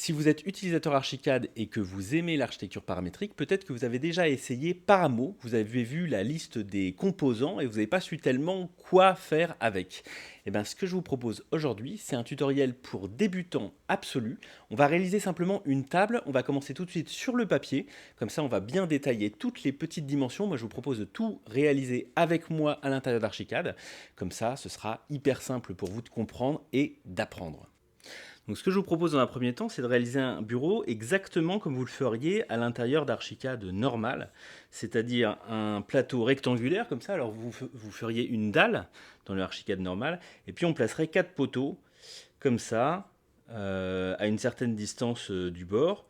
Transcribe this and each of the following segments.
Si vous êtes utilisateur Archicad et que vous aimez l'architecture paramétrique, peut-être que vous avez déjà essayé Paramo, vous avez vu la liste des composants et vous n'avez pas su tellement quoi faire avec. Et bien, ce que je vous propose aujourd'hui, c'est un tutoriel pour débutants absolus. On va réaliser simplement une table, on va commencer tout de suite sur le papier, comme ça on va bien détailler toutes les petites dimensions. Moi je vous propose de tout réaliser avec moi à l'intérieur d'Archicad, comme ça ce sera hyper simple pour vous de comprendre et d'apprendre. Donc ce que je vous propose dans un premier temps, c'est de réaliser un bureau exactement comme vous le feriez à l'intérieur d'Archicad normal, c'est-à-dire un plateau rectangulaire comme ça. Alors vous feriez une dalle dans le Archicad normal, et puis on placerait 4 poteaux comme ça, à une certaine distance du bord.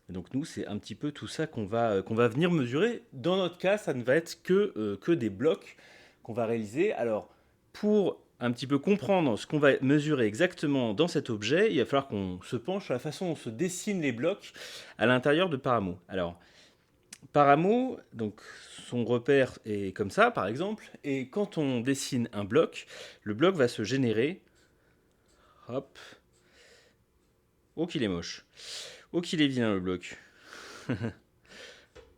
Et donc nous, c'est un petit peu tout ça qu'on va venir mesurer. Dans notre cas, ça ne va être que des blocs qu'on va réaliser. Alors, pour un petit peu comprendre ce qu'on va mesurer exactement dans cet objet, il va falloir qu'on se penche sur la façon dont se dessinent les blocs à l'intérieur de Paramo. Alors, Paramo, donc son repère est comme ça, par exemple, et quand on dessine un bloc, le bloc va se générer. Hop. Oh qu'il est moche. Oh qu'il est vilain le bloc.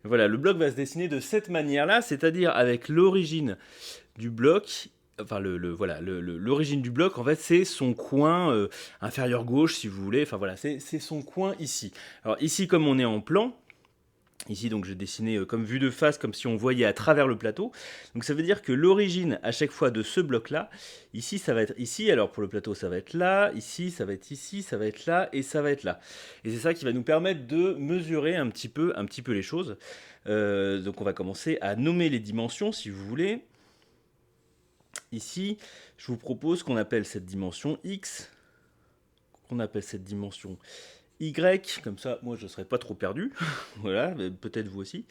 Voilà, le bloc va se dessiner de cette manière-là, c'est-à-dire avec l'origine du bloc. Enfin, voilà, l'origine du bloc, en fait, c'est son coin inférieur gauche, si vous voulez. Enfin, voilà, c'est son coin ici. Alors, ici, comme on est en plan, ici, donc, j'ai dessiné comme vue de face, comme si on voyait à travers le plateau. Donc, ça veut dire que l'origine, à chaque fois, de ce bloc-là, ici, ça va être ici. Alors, pour le plateau, ça va être là. Ici, ça va être ici. Ça va être là. Et ça va être là. Et c'est ça qui va nous permettre de mesurer un petit peu les choses. Donc, on va commencer à nommer les dimensions, si vous voulez. Ici, je vous propose qu'on appelle cette dimension X, qu'on appelle cette dimension Y, comme ça, moi, je ne serai pas trop perdu. Voilà, peut-être vous aussi.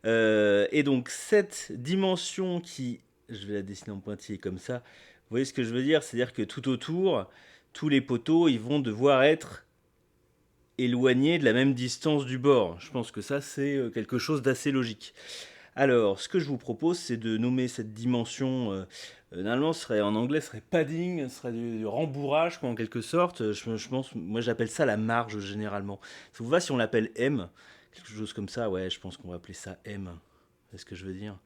Et donc, cette dimension qui, je vais la dessiner en pointillé comme ça, vous voyez ce que je veux dire? C'est-à-dire que tout autour, tous les poteaux, ils vont devoir être éloignés de la même distance du bord. Je pense que ça, c'est quelque chose d'assez logique. Alors, ce que je vous propose, c'est de nommer cette dimension, normalement, en anglais, ce serait padding, ce serait du rembourrage, quoi, en quelque sorte. Je pense, moi, j'appelle ça la marge, généralement. Ça vous va si on l'appelle M? Quelque chose comme ça, ouais, je pense qu'on va appeler ça M. C'est ce que je veux dire.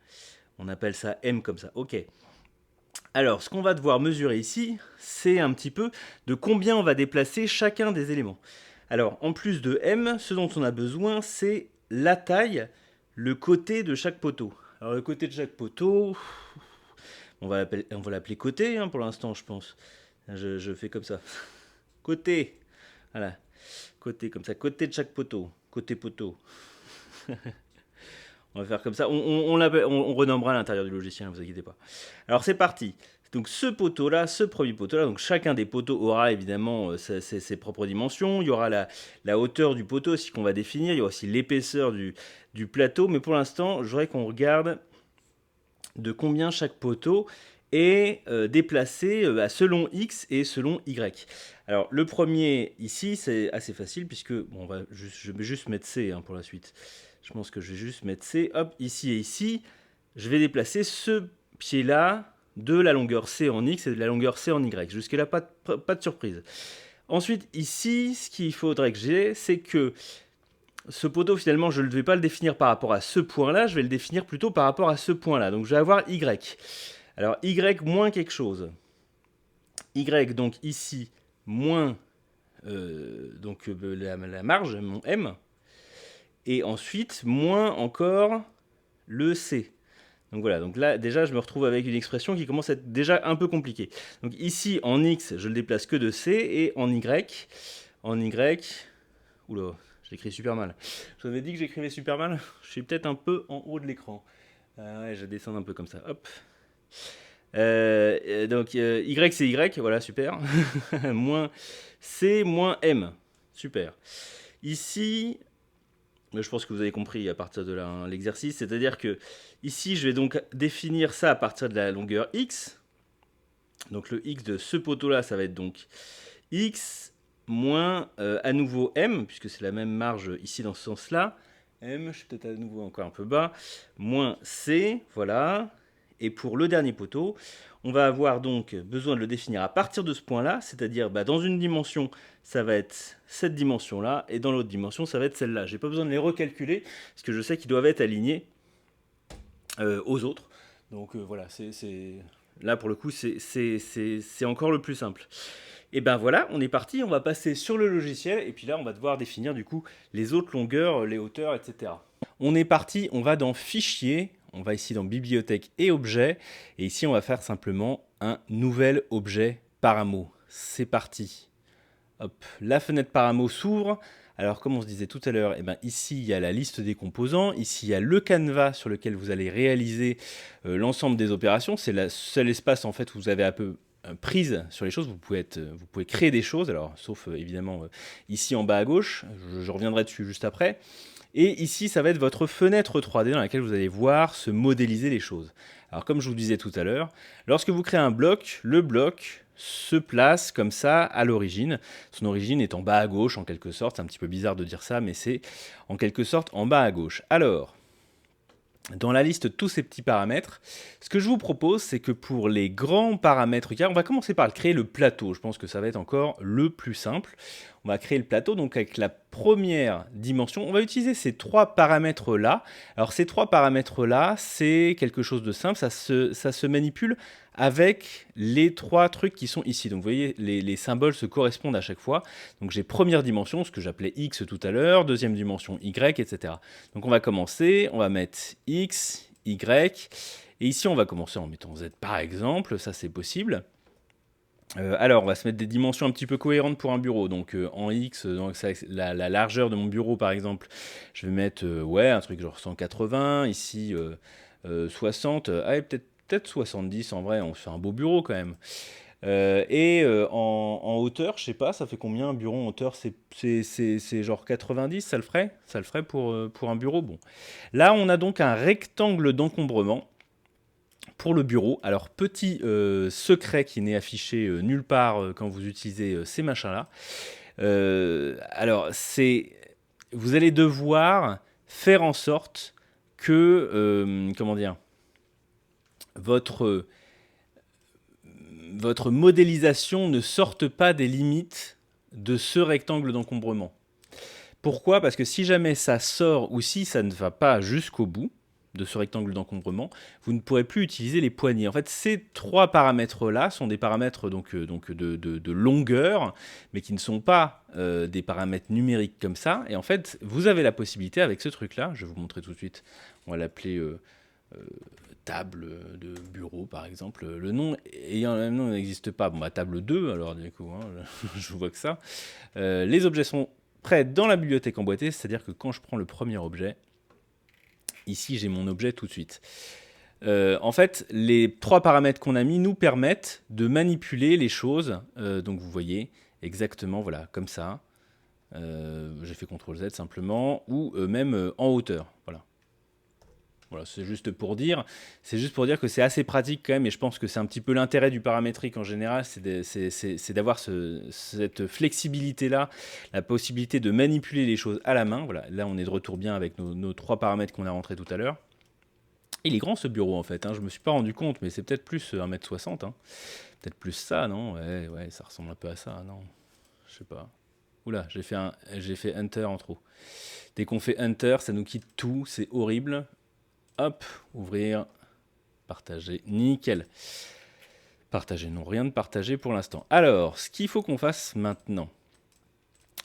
On appelle ça M comme ça, ok. Alors, ce qu'on va devoir mesurer ici, c'est un petit peu de combien on va déplacer chacun des éléments. Alors, en plus de M, ce dont on a besoin, c'est la taille, le côté de chaque poteau. Alors, le côté de chaque poteau, on va l'appeler côté pour l'instant, je pense. Je fais comme ça. Côté. Voilà. Côté, comme ça. Côté de chaque poteau. Côté poteau. On va faire comme ça. On renommera à l'intérieur du logiciel, ne vous inquiétez pas. Alors, c'est parti. Donc ce poteau-là, ce premier poteau-là, donc chacun des poteaux aura évidemment ses propres dimensions. Il y aura la hauteur du poteau aussi qu'on va définir. Il y aura aussi l'épaisseur du plateau. Mais pour l'instant, je voudrais qu'on regarde de combien chaque poteau est déplacé selon X et selon Y. Alors le premier ici, c'est assez facile puisque bon, je vais juste mettre C pour la suite. Je pense que je vais juste mettre C. Hop, ici et ici. Je vais déplacer ce pied-là de la longueur C en X et de la longueur C en Y. Jusque-là, pas de surprise. Ensuite, ici, ce qu'il faudrait que j'ai, c'est que ce poteau, finalement, je ne vais pas le définir par rapport à ce point-là, je vais le définir plutôt par rapport à ce point-là. Donc, je vais avoir Y. Alors, Y moins quelque chose. Y, donc ici, moins la marge, mon M. Et ensuite, moins encore le C. Donc voilà, donc là déjà je me retrouve avec une expression qui commence à être déjà un peu compliquée. Donc ici en X je le déplace que de C et en Y, oula, j'écris super mal. Je vous avais dit que j'écrivais super mal, je suis peut-être un peu en haut de l'écran. Ouais, je descends un peu comme ça, hop. Donc Y c'est Y, voilà super. Moins C moins M, super. Ici, je pense que vous avez compris à partir de là l'exercice, c'est-à-dire que ici je vais donc définir ça à partir de la longueur X. Donc le X de ce poteau-là, ça va être donc X moins à nouveau M, puisque c'est la même marge ici dans ce sens-là. M, je suis peut-être à nouveau encore un peu bas, moins C, voilà. Et pour le dernier poteau, on va avoir donc besoin de le définir à partir de ce point-là, c'est-à-dire dans une dimension, ça va être cette dimension-là, et dans l'autre dimension, ça va être celle-là. J'ai pas besoin de les recalculer, parce que je sais qu'ils doivent être alignés aux autres. Donc voilà, là pour le coup, c'est encore le plus simple. Et ben voilà, on est parti, on va passer sur le logiciel, et puis là, on va devoir définir du coup les autres longueurs, les hauteurs, etc. On est parti, on va dans Fichier, on va ici dans Bibliothèque et Objets, et ici on va faire simplement un nouvel objet paramo. C'est parti. Hop, la fenêtre paramo s'ouvre. Alors comme on se disait tout à l'heure, ici il y a la liste des composants, ici il y a le canevas sur lequel vous allez réaliser l'ensemble des opérations. C'est le seul espace en fait où vous avez un peu prise sur les choses. Vous pouvez créer des choses, alors sauf évidemment ici en bas à gauche. Je reviendrai dessus juste après. Et ici, ça va être votre fenêtre 3D dans laquelle vous allez voir se modéliser les choses. Alors comme je vous disais tout à l'heure, lorsque vous créez un bloc, le bloc se place comme ça à l'origine. Son origine est en bas à gauche en quelque sorte. C'est un petit peu bizarre de dire ça, mais c'est en quelque sorte en bas à gauche. Alors, dans la liste de tous ces petits paramètres, ce que je vous propose, c'est que pour les grands paramètres, car on va commencer par créer le plateau. Je pense que ça va être encore le plus simple. On va créer le plateau, donc avec la première dimension, on va utiliser ces trois paramètres-là. Alors ces trois paramètres-là, c'est quelque chose de simple, ça se manipule avec les trois trucs qui sont ici. Donc vous voyez, les symboles se correspondent à chaque fois. Donc j'ai première dimension, ce que j'appelais X tout à l'heure, deuxième dimension Y, etc. Donc on va commencer, on va mettre X, Y, et ici on va commencer en mettant Z par exemple, ça c'est possible. Alors, on va se mettre des dimensions un petit peu cohérentes pour un bureau. Donc, en X, donc la largeur de mon bureau, par exemple, je vais mettre un truc genre 180. Ici, 60. Allez, peut-être 70 en vrai. On se fait un beau bureau quand même. En hauteur, je sais pas, ça fait combien un bureau en hauteur? C'est genre 90, ça le ferait? Ça le ferait pour un bureau? Bon. Là, on a donc un rectangle d'encombrement pour le bureau. Alors, petit secret qui n'est affiché nulle part quand vous utilisez ces machins-là. Alors, vous allez devoir faire en sorte que, comment dire, votre modélisation ne sorte pas des limites de ce rectangle d'encombrement. Pourquoi? Parce que si jamais ça sort ou si ça ne va pas jusqu'au bout de ce rectangle d'encombrement, vous ne pourrez plus utiliser les poignées. En fait, ces trois paramètres-là sont des paramètres de longueur, mais qui ne sont pas des paramètres numériques comme ça. Et en fait, vous avez la possibilité avec ce truc-là, je vais vous montrer tout de suite, on va l'appeler table de bureau par exemple. Le nom ayant le même nom n'existe pas. Bon, table 2, alors du coup, je vois que ça. Les objets sont prêts dans la bibliothèque emboîtée, c'est-à-dire que quand je prends le premier objet, ici j'ai mon objet tout de suite. En fait, les trois paramètres qu'on a mis nous permettent de manipuler les choses. Donc vous voyez exactement, voilà, comme ça. J'ai fait CTRL Z simplement, ou même en hauteur. Voilà. Voilà, c'est juste pour dire que c'est assez pratique quand même, et je pense que c'est un petit peu l'intérêt du paramétrique en général, c'est d'avoir cette flexibilité-là, la possibilité de manipuler les choses à la main. Voilà, là on est de retour bien avec nos trois paramètres qu'on a rentrés tout à l'heure. Il est grand ce bureau en fait, je me suis pas rendu compte, mais c'est peut-être plus 1m60, peut-être plus ça, non? Ouais, ça ressemble un peu à ça, non? Je sais pas. Oula, j'ai fait Enter en trop. Dès qu'on fait Enter, ça nous quitte tout, c'est horrible. Hop, ouvrir, partager, nickel. Partager, non, rien de partagé pour l'instant. Alors, ce qu'il faut qu'on fasse maintenant.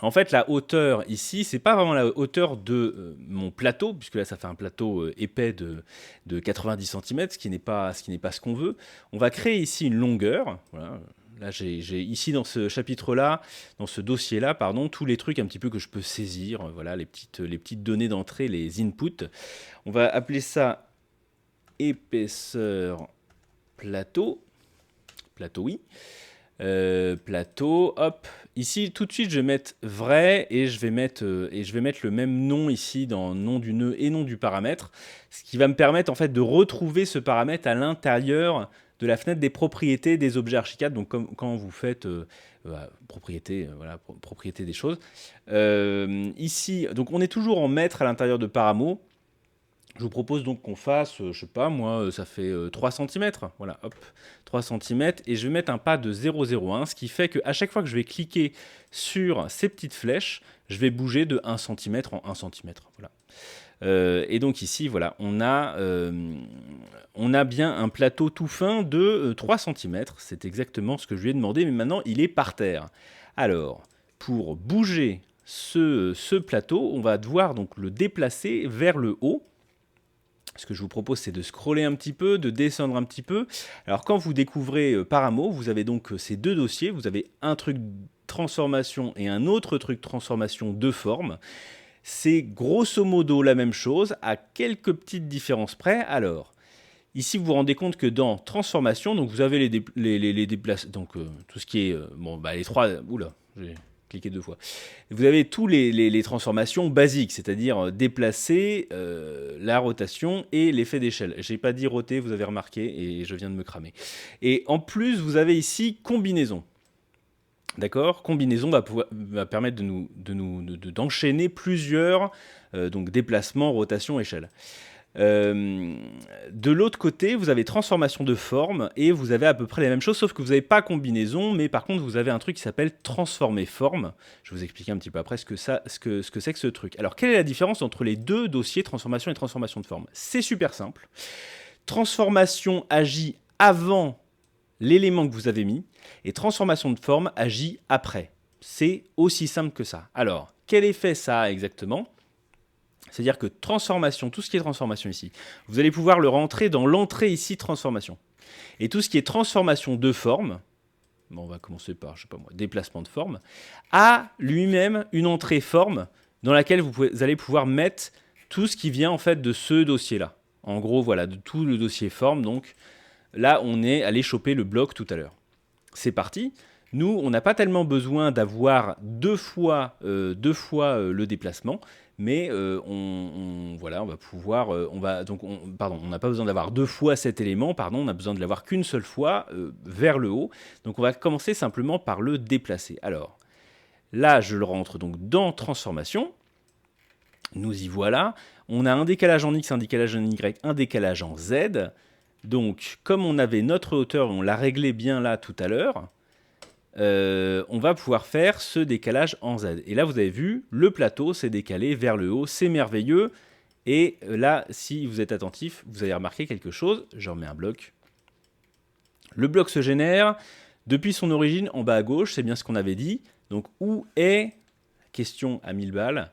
En fait, la hauteur ici, c'est pas vraiment la hauteur de mon plateau, puisque là, ça fait un plateau épais de 90 cm, ce qui n'est pas ce qu'on veut. On va créer ici une longueur. Voilà. Là, j'ai ici dans ce chapitre-là, dans ce dossier-là, pardon, tous les trucs un petit peu que je peux saisir. Voilà, les petites données d'entrée, les inputs. On va appeler ça épaisseur plateau. Plateau, oui. Plateau, hop. Ici, tout de suite, je vais mettre vrai et je vais mettre le même nom ici dans nom du nœud et nom du paramètre, ce qui va me permettre en fait de retrouver ce paramètre à l'intérieur de la fenêtre des propriétés des objets Archicad. Donc comme quand vous faites propriété des choses. Ici, donc on est toujours en maître à l'intérieur de Paramo. Je vous propose donc qu'on fasse, je sais pas moi, ça fait 3 cm. Voilà, hop, 3 cm. Et je vais mettre un pas de 0,01, ce qui fait qu'à chaque fois que je vais cliquer sur ces petites flèches, je vais bouger de 1 cm en 1 cm. Voilà. Et donc ici, voilà, on a bien un plateau tout fin de 3 cm. C'est exactement ce que je lui ai demandé, mais maintenant il est par terre. Alors, pour bouger ce plateau, on va devoir donc le déplacer vers le haut. Ce que je vous propose, c'est de scroller un petit peu, de descendre un petit peu. Alors, quand vous découvrez Paramo, vous avez donc ces deux dossiers. Vous avez un truc transformation et un autre truc transformation de forme. C'est grosso modo la même chose, à quelques petites différences près. Alors, ici, vous vous rendez compte que dans transformation, donc vous avez les déplacements, donc tout ce qui est, les trois, oula, j'ai cliqué 2 fois. Vous avez tous les transformations basiques, c'est-à-dire déplacer, la rotation et l'effet d'échelle. J'ai pas dit roter, vous avez remarqué, et je viens de me cramer. Et en plus, vous avez ici combinaison. D'accord. Combinaison va permettre d'enchaîner plusieurs donc déplacements, rotation, échelle. De l'autre côté, vous avez transformation de forme et vous avez à peu près les mêmes choses, sauf que vous n'avez pas combinaison, mais par contre, vous avez un truc qui s'appelle transformer forme. Je vais vous expliquer un petit peu après ce que c'est que ce truc. Alors, quelle est la différence entre les deux dossiers transformation et transformation de forme? C'est super simple. Transformation agit avant l'élément que vous avez mis, et transformation de forme agit après. C'est aussi simple que ça. Alors, quel effet ça a exactement? C'est-à-dire que transformation, tout ce qui est transformation ici, vous allez pouvoir le rentrer dans l'entrée ici transformation. Et tout ce qui est transformation de forme, bon, on va commencer par, je sais pas moi, déplacement de forme, a lui-même une entrée forme dans laquelle vous allez pouvoir mettre tout ce qui vient en fait de ce dossier-là. En gros, voilà, de tout le dossier forme, donc là, on est allé choper le bloc tout à l'heure. C'est parti. Nous, on n'a pas tellement besoin d'avoir deux fois le déplacement, mais on va pouvoir, on n'a pas besoin d'avoir deux fois cet élément, pardon, on a besoin de l'avoir qu'une seule fois vers le haut. Donc on va commencer simplement par le déplacer. Alors là, je le rentre donc dans transformation. Nous y voilà. On a un décalage en X, un décalage en Y, un décalage en Z. Donc, comme on avait notre hauteur, on l'a réglé bien là tout à l'heure, on va pouvoir faire ce décalage en Z. Et là, vous avez vu, le plateau s'est décalé vers le haut, c'est merveilleux. Et là, si vous êtes attentif, vous allez remarquer quelque chose. Je remets un bloc. Le bloc se génère depuis son origine en bas à gauche, c'est bien ce qu'on avait dit. Donc, où est, question à 1000 balles,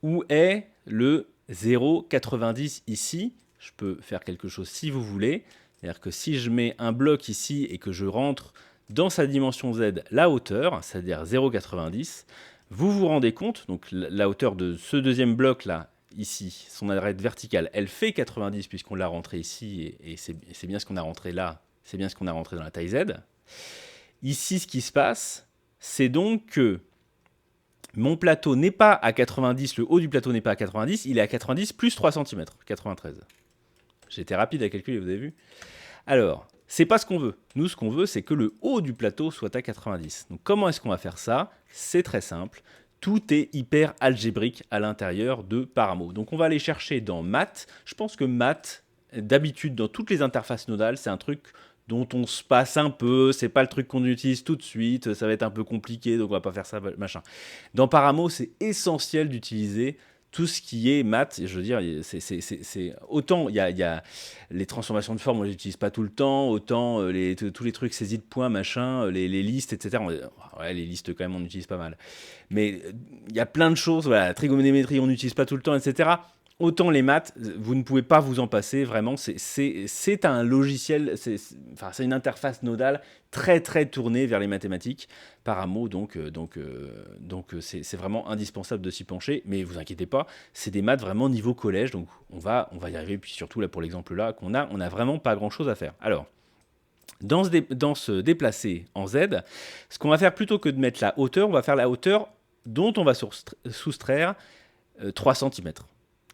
où est le 0,90 ici? Je peux faire quelque chose si vous voulez. C'est-à-dire que si je mets un bloc ici et que je rentre dans sa dimension Z la hauteur, c'est-à-dire 0,90, vous vous rendez compte, donc la hauteur de ce deuxième bloc-là, ici, son arête verticale, elle fait 90 puisqu'on l'a rentré ici, et c'est bien ce qu'on a rentré là, c'est bien ce qu'on a rentré dans la taille Z. Ici, ce qui se passe, c'est donc que mon plateau n'est pas à 90, le haut du plateau n'est pas à 90, il est à 90 plus 3 cm, 93. J'ai été rapide à calculer, vous avez vu. Alors, c'est pas ce qu'on veut. Nous, ce qu'on veut, c'est que le haut du plateau soit à 90. Donc, comment est-ce qu'on va faire ça? C'est très simple. Tout est hyper algébrique à l'intérieur de Paramo. Donc, on va aller chercher dans Math. Je pense que Math, d'habitude, dans toutes les interfaces nodales, c'est un truc dont on se passe un peu, c'est pas le truc qu'on utilise tout de suite, ça va être un peu compliqué, donc on va pas faire ça, machin. Dans Paramo, c'est essentiel d'utiliser tout ce qui est maths. Je veux dire, c'est autant il y a les transformations de forme, on les utilise pas tout le temps, autant tous les trucs saisie de points, machin, les listes, etc. Ouais, les listes quand même, on utilise pas mal. Mais il y a plein de choses, voilà, la trigonométrie, on n'utilise pas tout le temps, etc. Autant les maths, vous ne pouvez pas vous en passer, vraiment, c'est un logiciel, c'est une interface nodale très très tournée vers les mathématiques, Paramo, donc c'est vraiment indispensable de s'y pencher, mais vous inquiétez pas, c'est des maths vraiment niveau collège, donc on va y arriver, puis surtout là pour l'exemple là qu'on a, on n'a vraiment pas grand chose à faire. Alors, dans ce déplacer en Z, ce qu'on va faire plutôt que de mettre la hauteur, on va faire la hauteur dont on va soustraire 3 cm.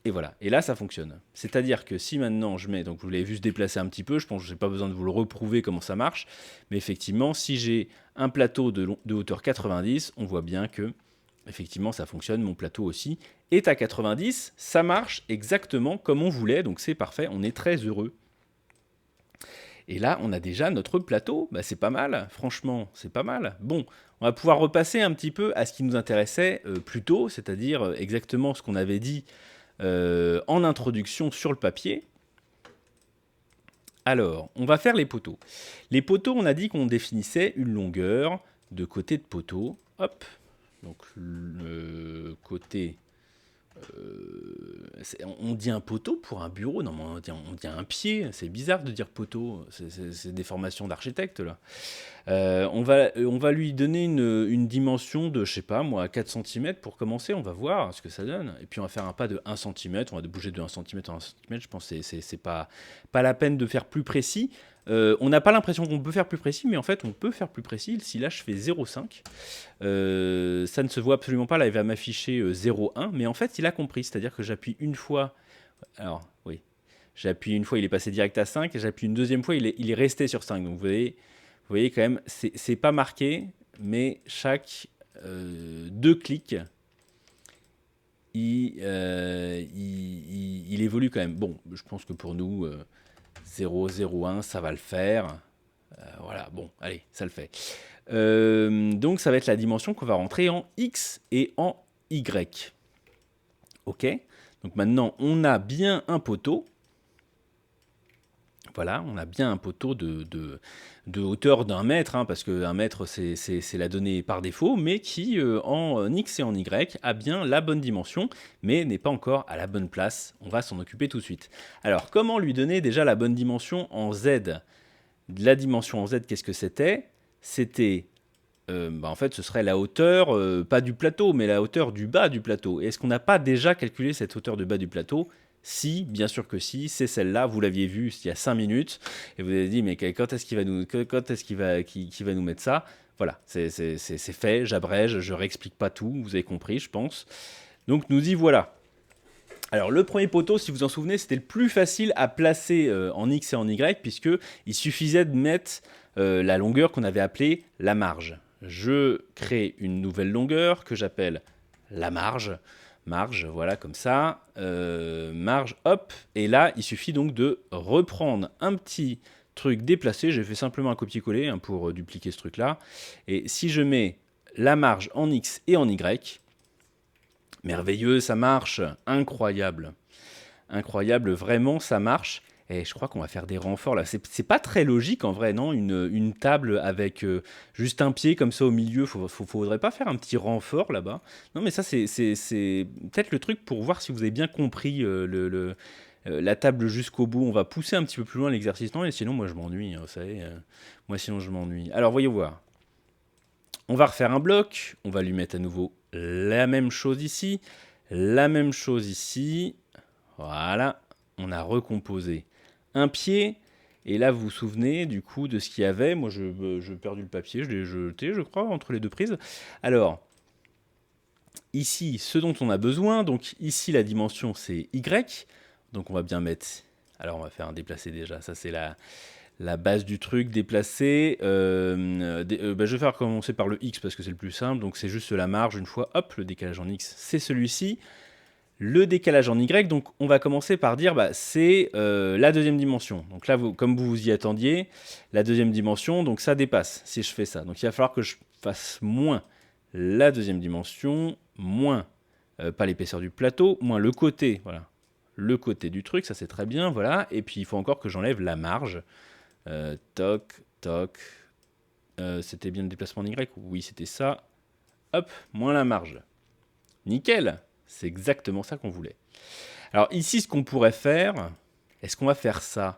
Et voilà, et là ça fonctionne. C'est-à-dire que si maintenant je mets, donc vous l'avez vu se déplacer un petit peu, je pense que je n'ai pas besoin de vous le reprouver comment ça marche, mais effectivement si j'ai un plateau de hauteur 90, on voit bien que effectivement, ça fonctionne, mon plateau aussi est à 90, ça marche exactement comme on voulait, donc c'est parfait, on est très heureux. Et là, on a déjà notre plateau, bah, c'est pas mal, franchement, c'est pas mal. Bon, on va pouvoir repasser un petit peu à ce qui nous intéressait plus tôt, c'est-à-dire exactement ce qu'on avait dit en introduction sur le papier. Alors, on va faire les poteaux. Les poteaux, on a dit qu'on définissait une longueur de côté de poteau. Hop, donc le côté... on dit un poteau pour un bureau, non, mais on dit un pied, c'est bizarre de dire poteau, c'est des formations d'architecte là. On va lui donner une dimension de, je sais pas moi, 4 cm pour commencer, on va voir ce que ça donne. Et puis on va faire un pas de 1 cm, on va bouger de 1 cm à 1 cm, je pense que c'est pas la peine de faire plus précis. On n'a pas l'impression qu'on peut faire plus précis, mais en fait on peut faire plus précis. Si là je fais 0,5, ça ne se voit absolument pas, là il va m'afficher 0,1, mais en fait il a compris, c'est-à-dire que j'appuie une fois, alors oui, j'appuie une fois, il est passé direct à 5, et j'appuie une deuxième fois, il est resté sur 5, donc vous voyez quand même, c'est pas marqué, mais chaque 2 clics, il évolue quand même. Bon, je pense que pour nous, 0, 0, 1, ça va le faire. Voilà, bon, allez, ça le fait. Donc ça va être la dimension qu'on va rentrer en X et en Y. Ok, donc maintenant, on a bien un poteau. Voilà, on a bien un poteau de hauteur d'1 mètre, hein, parce que 1 mètre, c'est la donnée par défaut, mais qui, en X et en Y, a bien la bonne dimension, mais n'est pas encore à la bonne place. On va s'en occuper tout de suite. Alors, comment lui donner déjà la bonne dimension en Z? La dimension en Z, qu'est-ce que c'était? C'était, en fait, ce serait la hauteur, pas du plateau, mais la hauteur du bas du plateau. Et est-ce qu'on n'a pas déjà calculé cette hauteur du bas du plateau? Si, bien sûr que si, c'est celle-là, vous l'aviez vue il y a 5 minutes, et vous avez dit, mais quand est-ce qu'il va nous mettre ça? Voilà, c'est fait, j'abrège, je réexplique pas tout, vous avez compris, je pense. Donc nous y voilà. Alors le premier poteau, si vous en souvenez, c'était le plus facile à placer en X et en Y, puisqu'il suffisait de mettre la longueur qu'on avait appelée la marge. Je crée une nouvelle longueur que j'appelle la marge. Marge, voilà, comme ça. Marge, hop. Et là, il suffit donc de reprendre un petit truc déplacé. J'ai fait simplement un copier-coller pour dupliquer ce truc-là. Et si je mets la marge en X et en Y, merveilleux, ça marche. Incroyable. Incroyable, vraiment, ça marche. Et je crois qu'on va faire des renforts là. C'est pas très logique en vrai, non? Une table avec juste un pied comme ça au milieu. Faudrait pas faire un petit renfort là-bas? Non, mais ça, c'est peut-être le truc pour voir si vous avez bien compris la table jusqu'au bout. On va pousser un petit peu plus loin l'exercice. Non, et sinon, moi, je m'ennuie. Vous savez, moi, sinon, je m'ennuie. Alors, voyons voir. On va refaire un bloc. On va lui mettre à nouveau la même chose ici. La même chose ici. Voilà. On a recomposé un pied. Et là, vous vous souvenez du coup de ce qu'il y avait. Moi, je perdu le papier, je l'ai jeté, je crois, entre les deux prises. Alors, ici, ce dont on a besoin. Donc ici, la dimension, c'est Y. Donc on va bien mettre... Alors, on va faire un déplacé déjà. Ça, c'est la base du truc, déplacé. Je vais faire commencer par le X parce que c'est le plus simple. Donc c'est juste la marge. Une fois, hop, le décalage en X, c'est celui-ci. Le décalage en Y, donc on va commencer par dire c'est la deuxième dimension. Donc là, comme vous vous y attendiez, la deuxième dimension, donc ça dépasse si je fais ça. Donc il va falloir que je fasse moins la deuxième dimension, moins, pas l'épaisseur du plateau, moins le côté, voilà, le côté du truc, ça c'est très bien, voilà. Et puis il faut encore que j'enlève la marge. Toc, toc. C'était bien le déplacement en Y? Oui, c'était ça. Hop, moins la marge. Nickel! C'est exactement ça qu'on voulait. Alors ici, ce qu'on pourrait faire, est-ce qu'on va faire ça?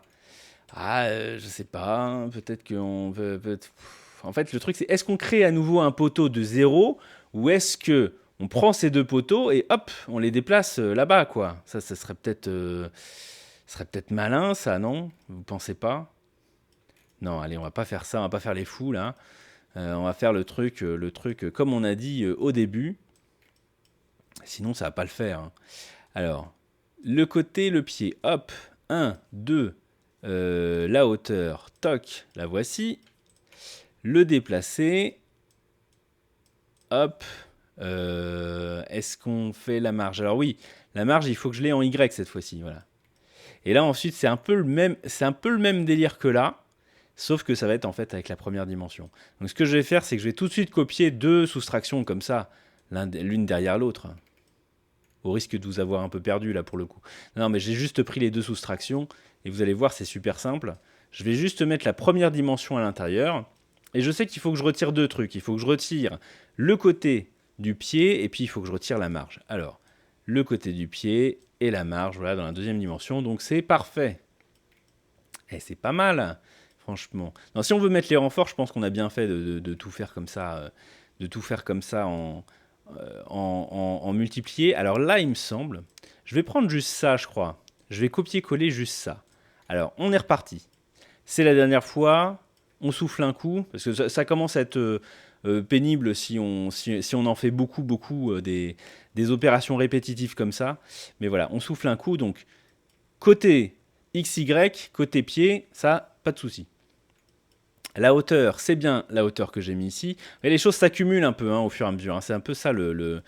Je sais pas, peut-être qu'on veut... En fait, le truc, c'est est-ce qu'on crée à nouveau un poteau de 0 ou est-ce que on prend ces deux poteaux et hop, on les déplace là-bas, quoi. Ça serait peut-être malin, ça, non? Vous pensez pas? Non, allez, on va pas faire ça, on va pas faire les fous, là. On va faire le truc comme on a dit au début. Sinon, ça va pas le faire. Hein. Alors, le côté, le pied, hop, 1, 2, la hauteur, toc, la voici. Le déplacer, hop, Est-ce qu'on fait la marge? Alors oui, la marge, il faut que je l'ai en Y cette fois-ci, voilà. Et là, ensuite, c'est un peu le même délire que là, sauf que ça va être en fait avec la première dimension. Donc ce que je vais faire, c'est que je vais tout de suite copier deux soustractions comme ça, l'une derrière l'autre, au risque de vous avoir un peu perdu là pour le coup. Non, mais j'ai juste pris les deux soustractions, et vous allez voir, c'est super simple. Je vais juste mettre la première dimension à l'intérieur, et je sais qu'il faut que je retire deux trucs. Il faut que je retire le côté du pied, et puis il faut que je retire la marge. Alors, le côté du pied et la marge, voilà, dans la deuxième dimension, donc c'est parfait. Et c'est pas mal, franchement. Non, si on veut mettre les renforts, je pense qu'on a bien fait de tout faire comme ça, en multiplié. Alors là, il me semble, je vais prendre juste ça, je crois. Je vais copier-coller juste ça. Alors, on est reparti. C'est la dernière fois. On souffle un coup, parce que ça commence à être pénible si on en fait beaucoup des opérations répétitives comme ça. Mais voilà, on souffle un coup. Donc, côté XY, côté pied, ça, pas de souci. La hauteur, c'est bien la hauteur que j'ai mis ici. Mais les choses s'accumulent un peu au fur et à mesure. C'est un peu ça le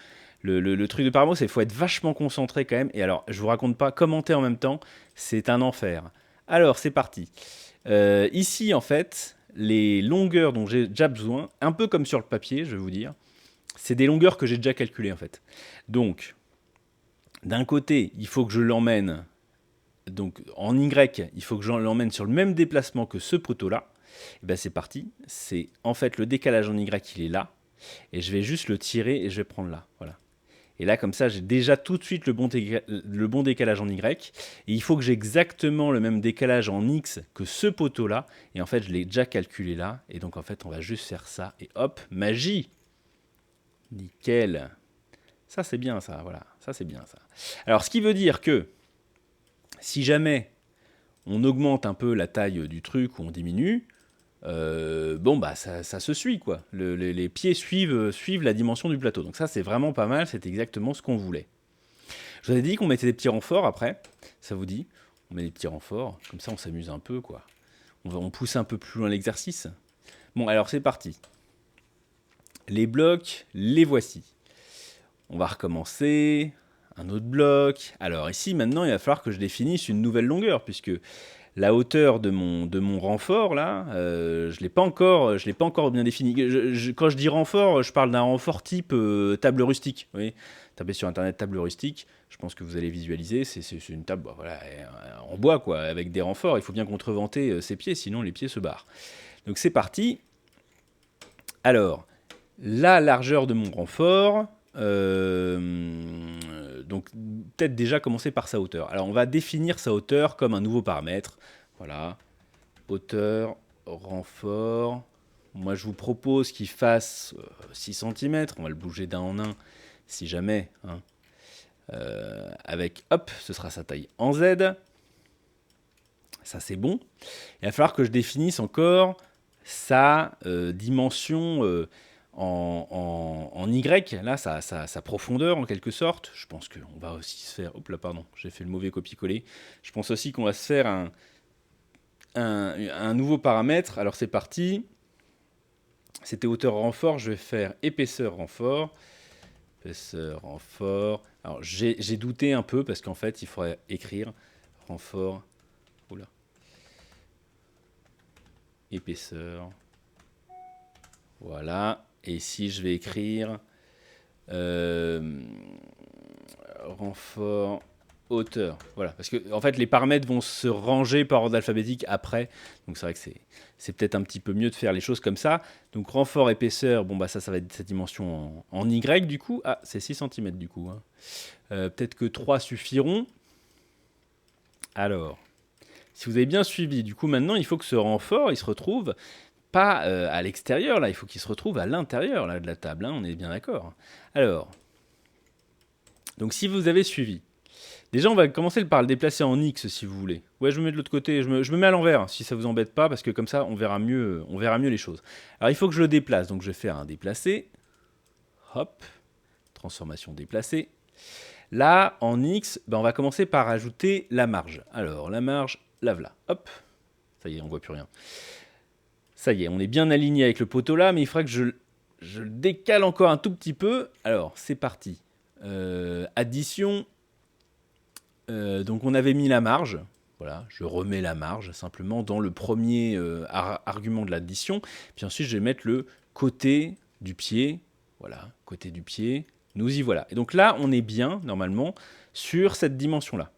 truc de Paramo, c'est qu'il faut être vachement concentré quand même. Et alors, je vous raconte pas, commenter en même temps, c'est un enfer. Alors, c'est parti. Ici, en fait, les longueurs dont j'ai déjà besoin, un peu comme sur le papier, je vais vous dire, c'est des longueurs que j'ai déjà calculées, en fait. Donc, d'un côté, il faut que je l'emmène, donc en Y, il faut que je l'emmène sur le même déplacement que ce poteau-là. Et ben c'est parti. C'est en fait le décalage en Y, il est là. Et je vais juste le tirer et je vais prendre là. Voilà. Et là, comme ça, j'ai déjà tout de suite le bon décalage en Y. Et il faut que j'ai exactement le même décalage en X que ce poteau-là. Et en fait, je l'ai déjà calculé là. Et donc, en fait, on va juste faire ça. Et hop, magie. Nickel. Ça, c'est bien, ça. Voilà. Ça, c'est bien, ça. Alors, ce qui veut dire que si jamais on augmente un peu la taille du truc ou on diminue, bon, bah, ça se suit, quoi. Les pieds suivent la dimension du plateau. Donc ça, c'est vraiment pas mal. C'est exactement ce qu'on voulait. Je vous avais dit qu'on mettait des petits renforts après. Ça vous dit? On met des petits renforts. Comme ça, on s'amuse un peu, quoi. On pousse un peu plus loin l'exercice. Bon, alors c'est parti. Les blocs, les voici. On va recommencer. Un autre bloc. Alors ici, maintenant, il va falloir que je définisse une nouvelle longueur, puisque la hauteur de mon renfort, là, je ne l'ai pas encore bien défini. Quand je dis renfort, je parle d'un renfort type table rustique. Oui, tapez sur Internet table rustique, je pense que vous allez visualiser. C'est une table voilà, en bois, quoi, avec des renforts. Il faut bien contreventer ses pieds, sinon les pieds se barrent. Donc c'est parti. Alors, la largeur de mon renfort... donc peut-être déjà commencer par sa hauteur. Alors on va définir sa hauteur comme un nouveau paramètre. Voilà, hauteur, renfort. Moi je vous propose qu'il fasse 6 cm. On va le bouger d'un en un si jamais. Avec, hop, ce sera sa taille en Z. Ça c'est bon. Il va falloir que je définisse encore sa dimension... en Y, là, sa profondeur en quelque sorte. Je pense qu'on va aussi se faire... Hop là, pardon, j'ai fait le mauvais copier-coller. Je pense aussi qu'on va se faire un nouveau paramètre. Alors c'est parti. C'était hauteur renfort, je vais faire épaisseur renfort. Épaisseur renfort. Alors j'ai douté un peu parce qu'en fait, il faudrait écrire renfort. Oula. Épaisseur. Voilà. Et ici, je vais écrire renfort hauteur. Voilà, parce que en fait, les paramètres vont se ranger par ordre alphabétique après. Donc c'est vrai que c'est peut-être un petit peu mieux de faire les choses comme ça. Donc renfort épaisseur, bon bah ça va être cette dimension en Y du coup. Ah, c'est 6 cm du coup. Peut-être que 3 suffiront. Alors, si vous avez bien suivi, du coup maintenant, il faut que ce renfort, il se retrouve... pas à l'extérieur, là, il faut qu'il se retrouve à l'intérieur là, de la table, on est bien d'accord. Alors, donc si vous avez suivi, déjà on va commencer par le déplacer en X si vous voulez. Ouais, je me mets de l'autre côté, je me mets à l'envers si ça vous embête pas, parce que comme ça on verra mieux les choses. Alors il faut que je le déplace, donc je vais faire un déplacé, hop, transformation déplacée. Là, en X, on va commencer par ajouter la marge. Alors, la marge, la voilà, hop, ça y est, on voit plus rien. Ça y est, on est bien aligné avec le poteau là, mais il faudra que je le décale encore un tout petit peu. Alors, c'est parti. Addition. Donc, on avait mis la marge. Voilà, je remets la marge simplement dans le premier argument de l'addition. Puis ensuite, je vais mettre le côté du pied. Voilà, côté du pied. Nous y voilà. Et donc là, on est bien, normalement, sur cette dimension-là.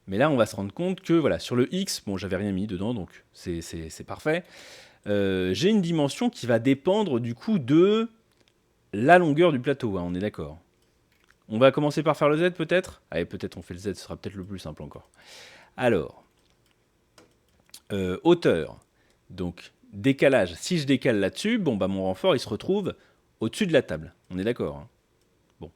Mais là, on va se rendre compte que, voilà, sur le X, bon, j'avais rien mis dedans, donc c'est parfait. J'ai une dimension qui va dépendre, du coup, de la longueur du plateau, hein, on est d'accord. On va commencer par faire le Z, peut-être? Allez, peut-être on fait le Z, ce sera peut-être le plus simple encore. Alors, hauteur. Donc, décalage. Si je décale là-dessus, bon, bah, mon renfort, il se retrouve au-dessus de la table. On est d'accord, hein. Bon.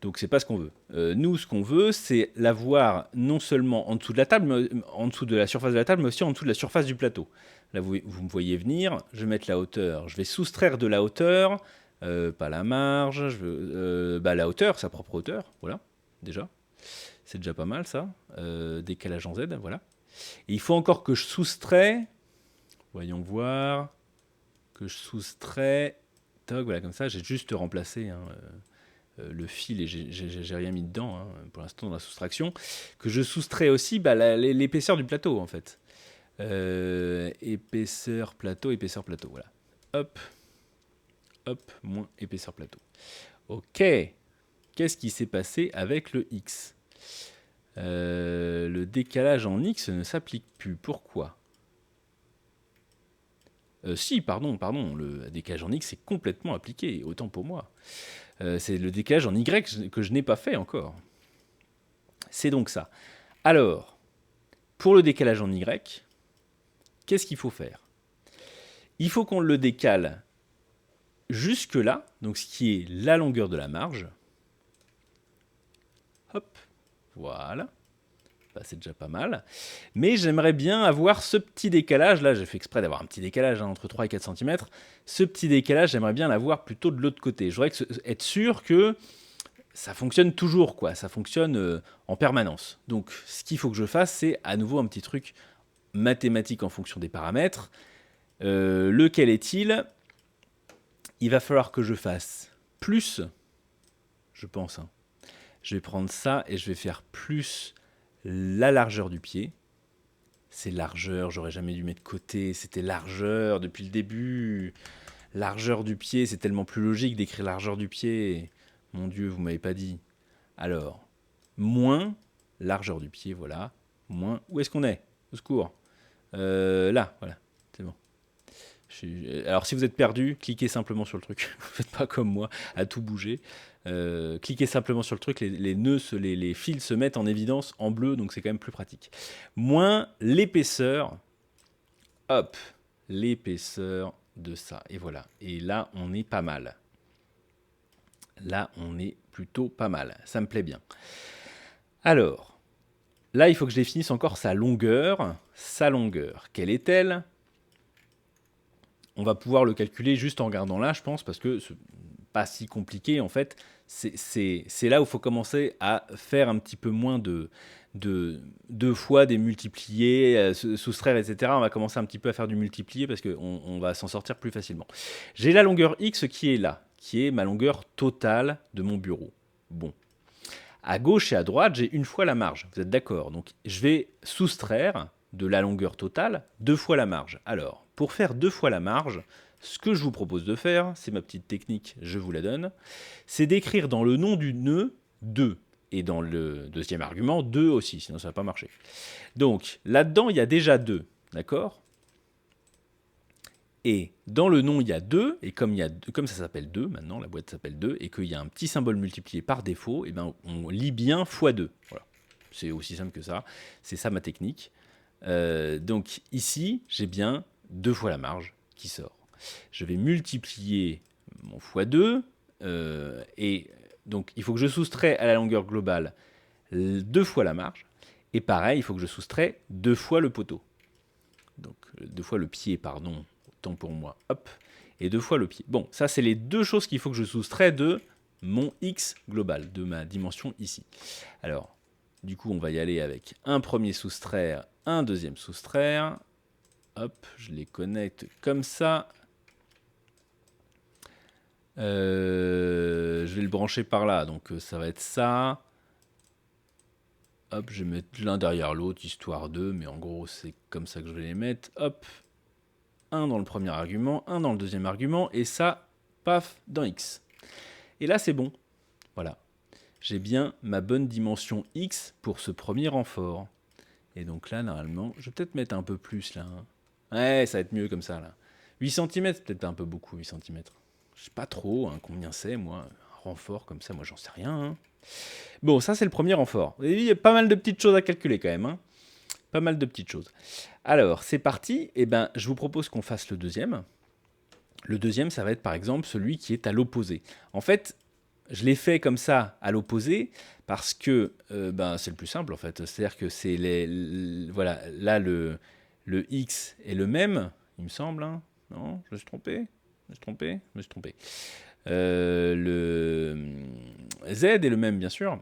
Donc, c'est pas ce qu'on veut. Nous, ce qu'on veut, c'est l'avoir non seulement en dessous de la table, mais en dessous de la surface de la table, mais aussi en dessous de la surface du plateau. Là, vous me voyez venir. Je vais mettre la hauteur. Je vais soustraire de la hauteur, pas la marge. Je veux, la hauteur, sa propre hauteur. Voilà, déjà. C'est déjà pas mal, ça. Décalage en Z, voilà. Et il faut encore que je soustrais. Voyons voir. Que je soustrais. Toc, voilà, comme ça. J'ai juste remplacé le fil et j'ai rien mis dedans, hein, pour l'instant, dans la soustraction. Que je soustrais aussi l'épaisseur du plateau, en fait. Épaisseur plateau, voilà. Hop. Hop, moins épaisseur plateau. Ok. Qu'est-ce qui s'est passé avec le X? Le décalage en X ne s'applique plus. Pourquoi? Si, pardon, le décalage en X est complètement appliqué, autant pour moi. C'est le décalage en Y que je n'ai pas fait encore. C'est donc ça. Alors, pour le décalage en Y, qu'est-ce qu'il faut faire? Il faut qu'on le décale jusque là, donc ce qui est la longueur de la marge. Hop, voilà. Bah, c'est déjà pas mal. Mais j'aimerais bien avoir ce petit décalage. Là, j'ai fait exprès d'avoir un petit décalage, hein, entre 3 et 4 cm. Ce petit décalage, j'aimerais bien l'avoir plutôt de l'autre côté. Je voudrais être sûr que ça fonctionne toujours, quoi. Ça fonctionne en permanence. Donc, ce qu'il faut que je fasse, c'est à nouveau un petit truc mathématique en fonction des paramètres. Lequel est-il? Il va falloir que je fasse plus, je pense. Hein. Je vais prendre ça et je vais faire plus la largeur du pied. C'est largeur, j'aurais jamais dû mettre côté, c'était largeur depuis le début. Largeur du pied, c'est tellement plus logique d'écrire largeur du pied. Mon Dieu, vous m'avez pas dit. Alors, moins largeur du pied, voilà. Moins, où est-ce qu'on est? Au secours. Là, voilà, c'est bon. Alors, si vous êtes perdu, cliquez simplement sur le truc. Vous faites pas comme moi, à tout bouger. Cliquez simplement sur le truc, les nœuds, les fils se mettent en évidence en bleu, donc c'est quand même plus pratique. Moins l'épaisseur, hop, l'épaisseur de ça. Et voilà. Et là, on est pas mal. Là, on est plutôt pas mal. Ça me plaît bien. Alors, là, il faut que je définisse encore sa longueur. Sa longueur, quelle est-elle? On va pouvoir le calculer juste en regardant là, je pense, parce que c'est pas si compliqué, en fait. C'est là où il faut commencer à faire un petit peu moins de deux fois des multipliés, soustraire, etc. On va commencer un petit peu à faire du multiplié parce qu'on va s'en sortir plus facilement. J'ai la longueur X qui est là, qui est ma longueur totale de mon bureau. Bon. À gauche et à droite, j'ai une fois la marge. Vous êtes d'accord? Donc, je vais soustraire de la longueur totale 2 fois la marge. Alors, pour faire 2 fois la marge, ce que je vous propose de faire, c'est ma petite technique, je vous la donne, c'est d'écrire dans le nom du nœud 2. Et dans le deuxième argument, 2 aussi, sinon ça ne va pas marcher. Donc, là-dedans, il y a déjà 2, d'accord? Et dans le nom, il y a 2, et comme ça s'appelle 2, maintenant, la boîte s'appelle 2, et qu'il y a un petit symbole multiplié par défaut, et ben, on lit bien x2. Voilà. C'est aussi simple que ça. C'est ça ma technique. Donc ici, j'ai bien 2 fois la marge qui sort. Je vais multiplier mon x2, et donc il faut que je soustrais à la longueur globale 2 fois la marge, et pareil, il faut que je soustrais 2 fois le poteau. Donc 2 fois le pied, pardon, autant pour moi, hop, et 2 fois le pied. Bon, ça c'est les deux choses qu'il faut que je soustrais de mon X global, de ma dimension ici. Alors, du coup, on va y aller avec un premier soustraire, un deuxième soustraire. Hop, je les connecte comme ça. Je vais le brancher par là, donc ça va être ça. Hop, je vais mettre l'un derrière l'autre, histoire de, mais en gros, c'est comme ça que je vais les mettre. Hop, un dans le premier argument, un dans le deuxième argument, et ça, paf, dans X. Et là, c'est bon. Voilà. J'ai bien ma bonne dimension X pour ce premier renfort. Et donc là, normalement, je vais peut-être mettre un peu plus, là. Ouais, ça va être mieux comme ça, là. 8 cm, c'est peut-être un peu beaucoup, 8 cm. Je sais pas trop combien c'est, moi. Un renfort comme ça, moi, j'en sais rien. Bon, ça, c'est le premier renfort. Il y a pas mal de petites choses à calculer, quand même. Pas mal de petites choses. Alors, c'est parti. Eh ben, je vous propose qu'on fasse le deuxième. Le deuxième, ça va être, par exemple, celui qui est à l'opposé. En fait, je l'ai fait comme ça, à l'opposé, parce que c'est le plus simple, en fait. C'est-à-dire que c'est voilà, là, le X est le même, il me semble. Hein. Non, je me suis trompé. Je me suis trompé. Le Z est le même, bien sûr.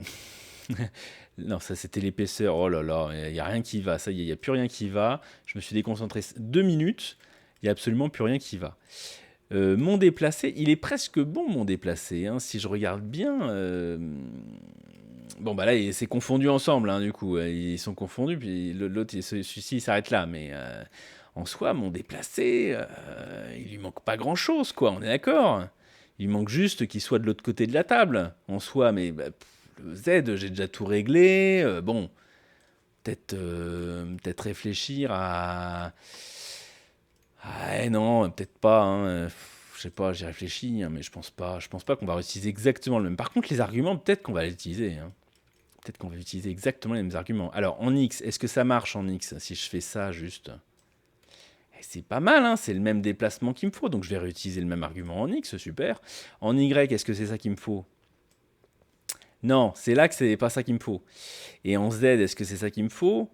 Non, ça c'était l'épaisseur. Oh là là, il n'y a rien qui va. Ça y est, il n'y a plus rien qui va. Je me suis déconcentré 2 minutes. Il n'y a absolument plus rien qui va. Mon déplacé, il est presque bon, mon déplacé. Hein, si je regarde bien. Bon, bah là, c'est confondu ensemble, hein, du coup. Ils sont confondus, puis l'autre, celui-ci, il s'arrête là. Mais en soi, mon déplacé, il lui manque pas grand-chose, quoi. On est d'accord. Il manque juste qu'il soit de l'autre côté de la table, en soi. Mais le Z, j'ai déjà tout réglé. Bon, peut-être réfléchir à... Ah non, peut-être pas. Hein. Je sais pas, j'y réfléchis, hein, mais je pense pas. Je pense pas qu'on va utiliser exactement le même. Par contre, les arguments, peut-être qu'on va les utiliser. Hein. Peut-être qu'on va utiliser exactement les mêmes arguments. Alors, en X, est-ce que ça marche en X si je fais ça juste? C'est pas mal, hein, c'est le même déplacement qu'il me faut, donc je vais réutiliser le même argument en X, super. En Y, est-ce que c'est ça qu'il me faut? Non, c'est là que c'est pas ça qu'il me faut. Et en Z, est-ce que c'est ça qu'il me faut?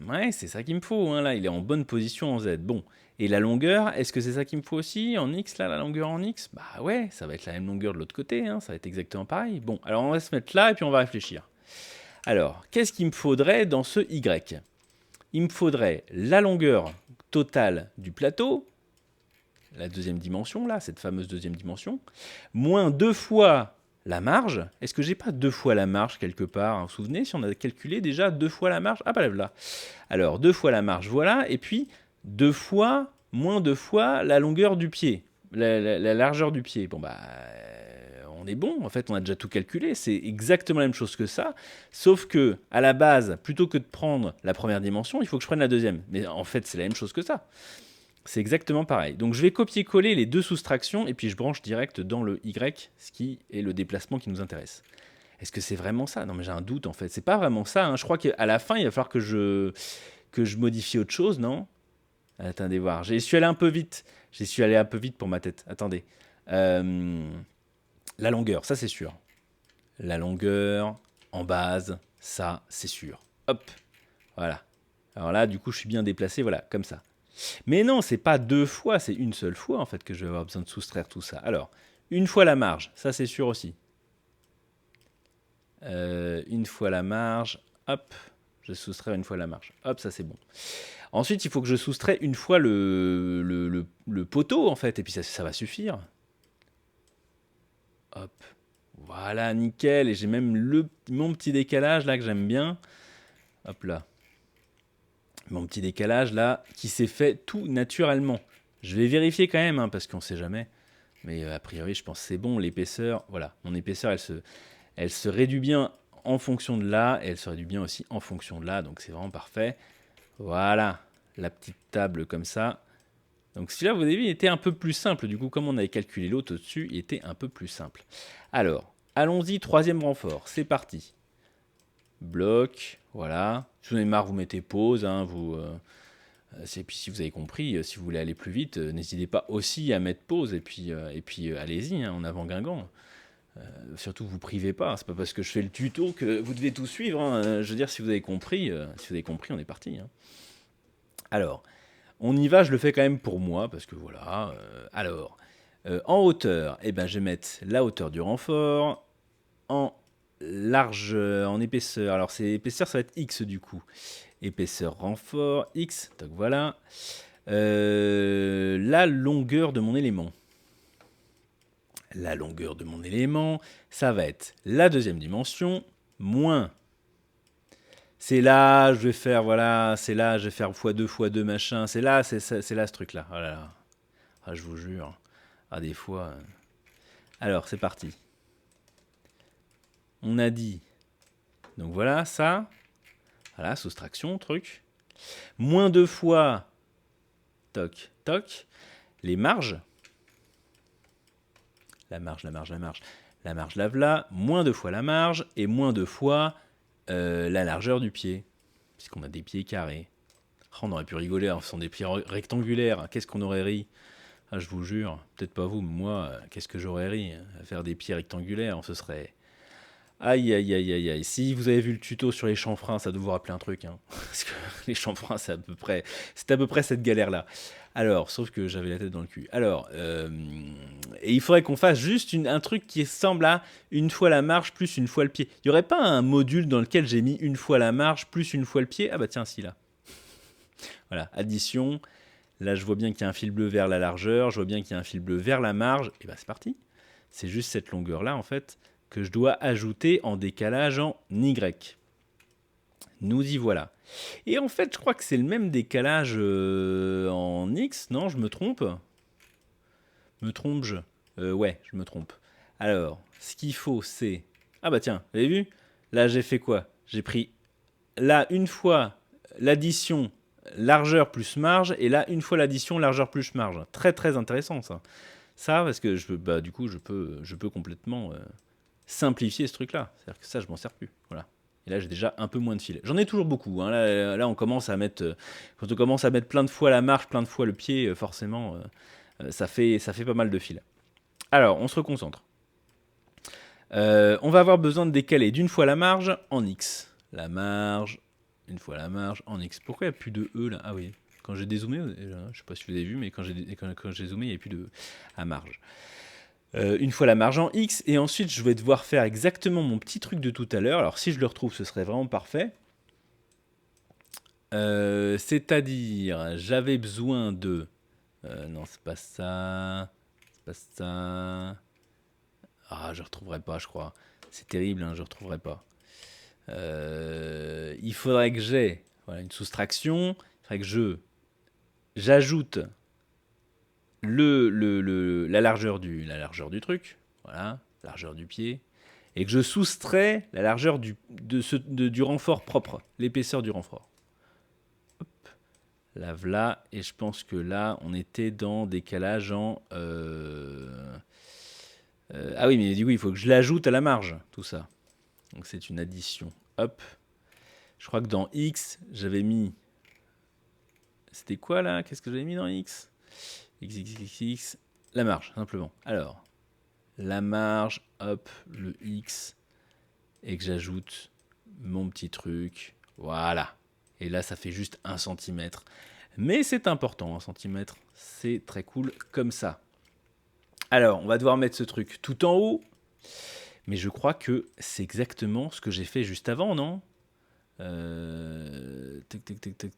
Ouais, c'est ça qu'il me faut, hein, là, il est en bonne position en Z. Bon, et la longueur, est-ce que c'est ça qu'il me faut aussi en X, là, la longueur en X? Bah ouais, ça va être la même longueur de l'autre côté, hein, ça va être exactement pareil. Bon, alors on va se mettre là et puis on va réfléchir. Alors, qu'est-ce qu'il me faudrait dans ce Y? Il me faudrait la longueur totale du plateau, la deuxième dimension, là, cette fameuse deuxième dimension, moins 2 fois la marge. Est-ce que j'ai pas 2 fois la marge quelque part? Vous vous souvenez, si on a calculé déjà 2 fois la marge? Ah bah là. Alors, 2 fois la marge, voilà, et puis 2 fois, moins 2 fois la longueur du pied, la largeur du pied. Bon bah... on est bon, en fait, on a déjà tout calculé, c'est exactement la même chose que ça, sauf que, à la base, plutôt que de prendre la première dimension, il faut que je prenne la deuxième. Mais en fait, c'est la même chose que ça. C'est exactement pareil. Donc je vais copier-coller les deux soustractions et puis je branche direct dans le Y, ce qui est le déplacement qui nous intéresse. Est-ce que c'est vraiment ça? Non mais j'ai un doute en fait. C'est pas vraiment ça. Hein. Je crois qu'à la fin, il va falloir que je modifie autre chose, non? Attendez voir. J'y suis allé un peu vite. J'y suis allé un peu vite pour ma tête. Attendez. La longueur, ça c'est sûr. La longueur en base, ça c'est sûr. Hop, voilà. Alors là, du coup, je suis bien déplacé, voilà, comme ça. Mais non, c'est pas 2 fois, c'est une seule fois en fait que je vais avoir besoin de soustraire tout ça. Alors, une fois la marge, ça c'est sûr aussi. Une fois la marge, hop, je soustrais une fois la marge. Hop, ça c'est bon. Ensuite, il faut que je soustrais une fois le poteau en fait, et puis ça va suffire. Hop, voilà, nickel. Et j'ai même mon petit décalage là que j'aime bien. Hop là. Mon petit décalage là qui s'est fait tout naturellement. Je vais vérifier quand même, hein, parce qu'on sait jamais. Mais a priori, je pense que c'est bon. L'épaisseur, voilà, mon épaisseur, elle se réduit bien en fonction de là, et elle se réduit bien aussi en fonction de là, donc c'est vraiment parfait. Voilà, la petite table comme ça. Donc celui-là, vous avez vu, il était un peu plus simple. Du coup, comme on avait calculé l'autre au-dessus, il était un peu plus simple. Alors, allons-y, troisième renfort. C'est parti. Bloc, voilà. Si vous en avez marre, vous mettez pause, hein, et puis si vous avez compris, si vous voulez aller plus vite, n'hésitez pas aussi à mettre pause et puis allez-y, hein, en avant Guingamp. Surtout vous privez pas, c'est pas parce que je fais le tuto que vous devez tout suivre. Hein. Je veux dire, si vous avez compris, on est parti. Hein. Alors, on y va, je le fais quand même pour moi, parce que voilà. Alors, en hauteur, eh ben, je vais mettre la hauteur du renfort. En large, en épaisseur, alors c'est épaisseur, ça va être X du coup. Épaisseur renfort, X, donc voilà. La longueur de mon élément. la longueur de mon élément, ça va être la deuxième dimension, moins. C'est là, je vais faire, voilà, c'est là, je vais faire x2, x2, machin, c'est là ce truc-là. Oh là là. Ah, je vous jure. Ah, des fois... Alors, c'est parti. On a dit... Donc voilà, ça. Voilà, soustraction, truc. Moins 2 fois... Toc, toc. Les marges. La marge, la marge, la marge. La marge, la v'là. Moins 2 fois la marge. Et moins 2 fois la largeur du pied. Puisqu'on a des pieds carrés. Oh, on aurait pu rigoler en faisant des pieds rectangulaires. Qu'est-ce qu'on aurait ri? Ah, je vous jure, peut-être pas vous, mais moi, qu'est-ce que j'aurais ri à faire des pieds rectangulaires, ce serait... Aïe, aïe, aïe, aïe, aïe. Si vous avez vu le tuto sur les chanfreins, ça doit vous rappeler un truc. Hein. Parce que les chanfreins, c'est à peu près cette galère-là. Alors, sauf que j'avais la tête dans le cul. Alors, et il faudrait qu'on fasse juste un truc qui ressemble à une fois la marge plus une fois le pied. Il n'y aurait pas un module dans lequel j'ai mis une fois la marge plus une fois le pied? Ah bah tiens, si, là. Voilà, addition... Là, je vois bien qu'il y a un fil bleu vers la largeur, je vois bien qu'il y a un fil bleu vers la marge, et bien c'est parti. C'est juste cette longueur-là, en fait, que je dois ajouter en décalage en Y. Nous y voilà. Et en fait, je crois que c'est le même décalage en X, non? Je me trompe? Me trompe-je? Ouais, je me trompe. Alors, ce qu'il faut, c'est... Ah bah tiens, vous avez vu? Là, j'ai fait quoi? J'ai pris, là, une fois l'addition... largeur plus marge, et là, une fois l'addition, largeur plus marge. Très, très intéressant, ça. Ça, parce que du coup, je peux complètement simplifier ce truc-là. C'est-à-dire que ça, je m'en sers plus. Voilà. Et là, j'ai déjà un peu moins de fil. J'en ai toujours beaucoup. Hein. Là, on commence à mettre... quand on commence à mettre plein de fois la marge, plein de fois le pied, forcément, ça fait pas mal de fil. Alors, on se reconcentre. On va avoir besoin de décaler d'une fois la marge en X. La marge... Une fois la marge en X. Pourquoi il n'y a plus de E là? Ah oui, quand j'ai dézoomé, je ne sais pas si vous avez vu, mais quand j'ai zoomé, il n'y a plus de E à marge. Une fois la marge en X, et ensuite je vais devoir faire exactement mon petit truc de tout à l'heure. Alors si je le retrouve, ce serait vraiment parfait. C'est-à-dire, j'avais besoin de... non, c'est pas ça. C'est pas ça. Ah, je ne retrouverai pas, je crois. C'est terrible, hein, je ne retrouverai pas. Il faudrait que j'ai une soustraction, il faudrait que j'ajoute la largeur du truc, voilà, largeur du pied, et que je soustrais la largeur du renfort propre, l'épaisseur du renfort. Hop, là, voilà, et je pense que là, on était dans décalage en... ah oui, mais du coup, il faut que je l'ajoute à la marge, tout ça. Donc c'est une addition. Hop. Je crois que dans X, j'avais mis... C'était quoi là? Qu'est-ce que j'avais mis dans X? X. La marge, simplement. Alors, la marge, hop, le X. Et que j'ajoute mon petit truc. Voilà. Et là, ça fait juste 1 cm. Mais c'est important, 1 cm. C'est très cool comme ça. Alors, on va devoir mettre ce truc tout en haut. Mais je crois que c'est exactement ce que j'ai fait juste avant, non?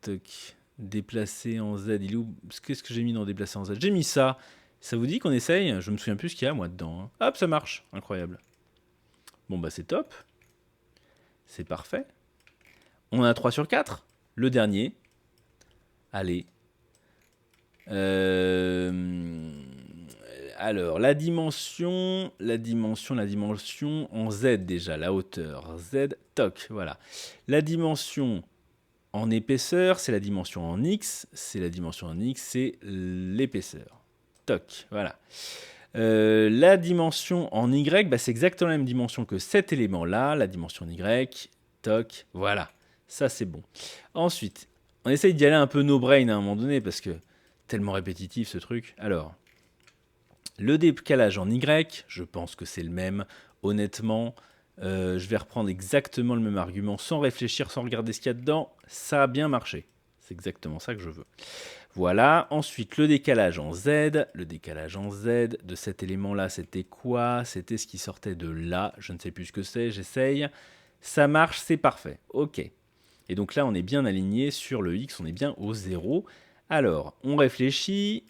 Tac. Déplacer en Z. Il est où? Qu'est-ce que j'ai mis dans déplacer en Z? J'ai mis ça. Ça vous dit qu'on essaye? Je me souviens plus ce qu'il y a, moi, dedans. Hein. Hop, ça marche. Incroyable. Bon, bah, c'est top. C'est parfait. On a 3 sur 4. Le dernier. Allez. Alors, la dimension en Z déjà, la hauteur. Z, toc, voilà. La dimension en épaisseur, c'est la dimension en X. C'est l'épaisseur. Toc, voilà. La dimension en Y, bah, c'est exactement la même dimension que cet élément-là. La dimension Y, toc, voilà. Ça, c'est bon. Ensuite, on essaye d'y aller un peu no-brain à un moment donné, parce que tellement répétitif ce truc. Alors, le décalage en Y, je pense que c'est le même. Honnêtement, je vais reprendre exactement le même argument sans réfléchir, sans regarder ce qu'il y a dedans. Ça a bien marché. C'est exactement ça que je veux. Voilà. Ensuite, le décalage en Z. Le décalage en Z de cet élément-là, c'était quoi? C'était ce qui sortait de là. Je ne sais plus ce que c'est. J'essaye. Ça marche, c'est parfait. OK. Et donc là, on est bien aligné sur le X. On est bien au 0. Alors, on réfléchit.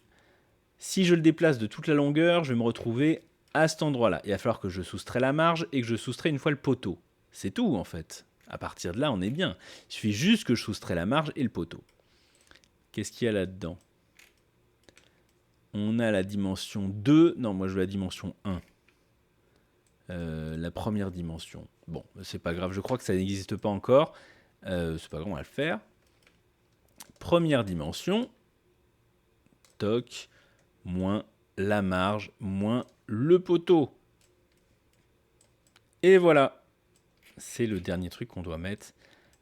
Si je le déplace de toute la longueur, je vais me retrouver à cet endroit-là. Il va falloir que je soustrais la marge et que je soustrais une fois le poteau. C'est tout en fait. À partir de là, on est bien. Il suffit juste que je soustrais la marge et le poteau. Qu'est-ce qu'il y a là-dedans? On a la dimension 2. Non, moi je veux la dimension 1. La première dimension. Bon, c'est pas grave, je crois que ça n'existe pas encore. C'est pas grave, on va le faire. Première dimension. Toc. Moins la marge, moins le poteau. Et voilà. C'est le dernier truc qu'on doit mettre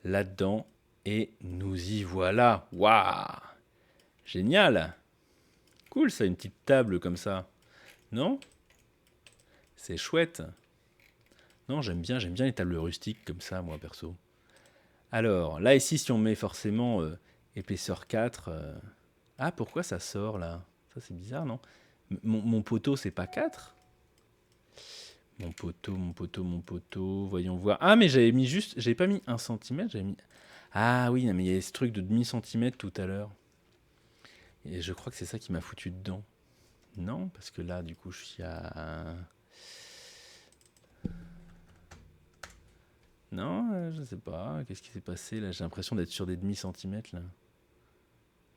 là-dedans. Et nous y voilà. Waouh! Génial! Cool ça, une petite table comme ça. Non? C'est chouette. Non, j'aime bien les tables rustiques comme ça, moi, perso. Alors, là, ici, si on met forcément épaisseur 4... Ah, pourquoi ça sort, là? Ça, c'est bizarre, non? Mon poteau, c'est pas 4? Mon poteau, voyons voir. Ah, mais j'avais mis juste... J'avais pas mis 1 cm, j'avais mis... Ah oui, non, mais il y avait ce truc de demi-centimètre tout à l'heure. Et je crois que c'est ça qui m'a foutu dedans. Non, parce que là, du coup, je suis à... Non, je sais pas. Qu'est-ce qui s'est passé là? J'ai l'impression d'être sur des demi-centimètres là.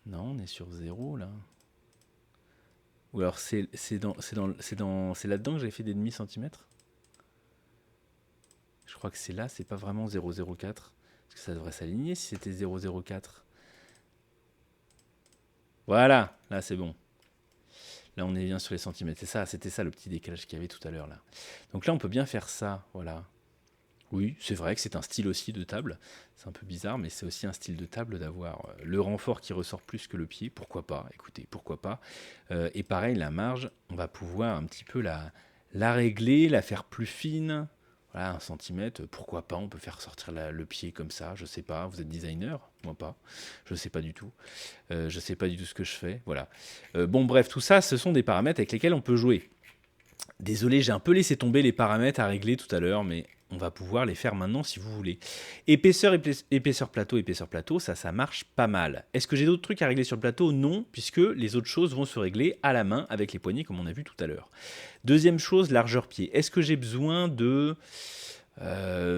Non, on est sur 0 là. Ou alors c'est là-dedans que j'avais fait des demi-centimètres? Je crois que c'est là, c'est pas vraiment 0,04. Parce que ça devrait s'aligner si c'était 0,04. Voilà, là c'est bon. Là on est bien sur les centimètres. C'est ça, c'était ça le petit décalage qu'il y avait tout à l'heure là. Donc là on peut bien faire ça, voilà. Oui, c'est vrai que c'est un style aussi de table. C'est un peu bizarre, mais c'est aussi un style de table d'avoir le renfort qui ressort plus que le pied. Pourquoi pas? Écoutez, pourquoi pas? Et pareil, la marge, on va pouvoir un petit peu la régler, la faire plus fine. Voilà, 1 centimètre, pourquoi pas? On peut faire sortir le pied comme ça, je sais pas. Vous êtes designer? Moi pas. Je sais pas du tout. Je sais pas du tout ce que je fais. Voilà. Bon, bref, tout ça, ce sont des paramètres avec lesquels on peut jouer. Désolé, j'ai un peu laissé tomber les paramètres à régler tout à l'heure, mais on va pouvoir les faire maintenant si vous voulez. Épaisseur plateau, ça marche pas mal. Est-ce que j'ai d'autres trucs à régler sur le plateau? Non, puisque les autres choses vont se régler à la main avec les poignées comme on a vu tout à l'heure. Deuxième chose, largeur pied. Est-ce que j'ai besoin de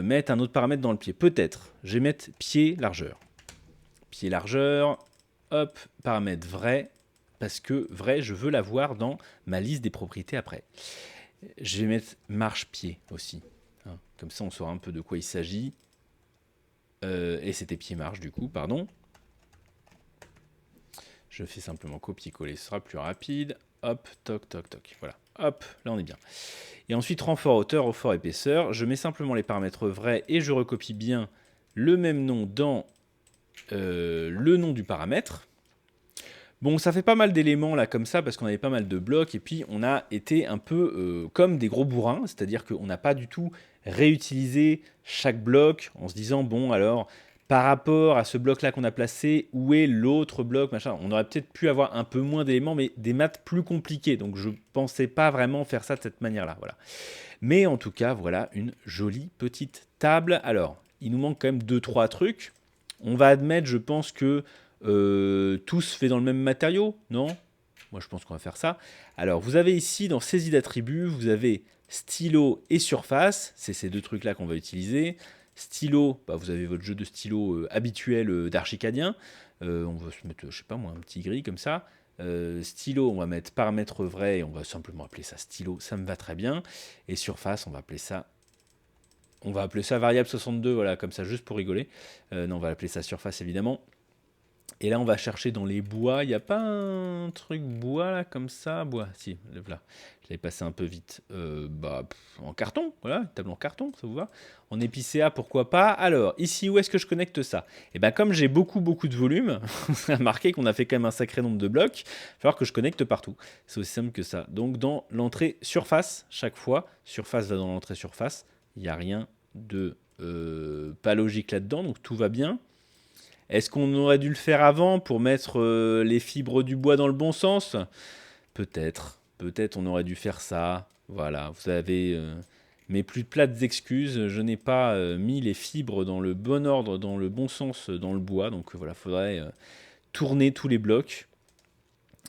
mettre un autre paramètre dans le pied? Peut-être. Je vais mettre pied largeur. Pied largeur, hop, paramètre vrai, parce que vrai, je veux l'avoir dans ma liste des propriétés après. Je vais mettre marche-pied aussi. Hein. Comme ça, on saura un peu de quoi il s'agit. Et c'était pied-marche, du coup, pardon. Je fais simplement copier-coller, ce sera plus rapide. Hop, toc, toc, toc. Voilà. Hop, là, on est bien. Et ensuite, renfort hauteur, renfort épaisseur. Je mets simplement les paramètres vrais et je recopie bien le même nom dans le nom du paramètre. Bon, ça fait pas mal d'éléments là comme ça parce qu'on avait pas mal de blocs et puis on a été un peu comme des gros bourrins, c'est-à-dire qu'on n'a pas du tout réutilisé chaque bloc en se disant bon alors par rapport à ce bloc là qu'on a placé, où est l'autre bloc machin. On aurait peut-être pu avoir un peu moins d'éléments mais des maths plus compliquées, donc je pensais pas vraiment faire ça de cette manière-là, voilà. Mais en tout cas, voilà une jolie petite table. Alors, il nous manque quand même 2-3 trucs. On va admettre, je pense que tout se fait dans le même matériau, non? Moi, je pense qu'on va faire ça. Alors, vous avez ici, dans saisie d'attributs, vous avez stylo et surface. C'est ces deux trucs-là qu'on va utiliser. Stylo, bah, vous avez votre jeu de stylo habituel d'archicadien. On va se mettre, je sais pas moi, un petit gris comme ça. Stylo, on va mettre paramètre vrai, et on va simplement appeler ça stylo, ça me va très bien. Et surface, on va appeler ça variable 62, voilà, comme ça, juste pour rigoler. Non, on va appeler ça surface, évidemment. Et là, on va chercher dans les bois. Il n'y a pas un truc bois, là, comme ça? Bois, si, là. Je l'ai passé un peu vite. En carton, voilà, une table en carton, ça vous va? En épicéa, pourquoi pas? Alors, ici, où est-ce que je connecte ça? Et bien, comme j'ai beaucoup de volume, on a remarqué qu'on a fait quand même un sacré nombre de blocs, il va falloir que je connecte partout. C'est aussi simple que ça. Donc, dans l'entrée surface, chaque fois, surface va dans l'entrée surface. Il n'y a rien de pas logique là-dedans, donc tout va bien. Est-ce qu'on aurait dû le faire avant pour mettre les fibres du bois dans le bon sens? Peut-être. Peut-être on aurait dû faire ça. Voilà, vous avez mes plus plates excuses. Je n'ai pas mis les fibres dans le bon ordre, dans le bon sens dans le bois. Donc voilà, il faudrait tourner tous les blocs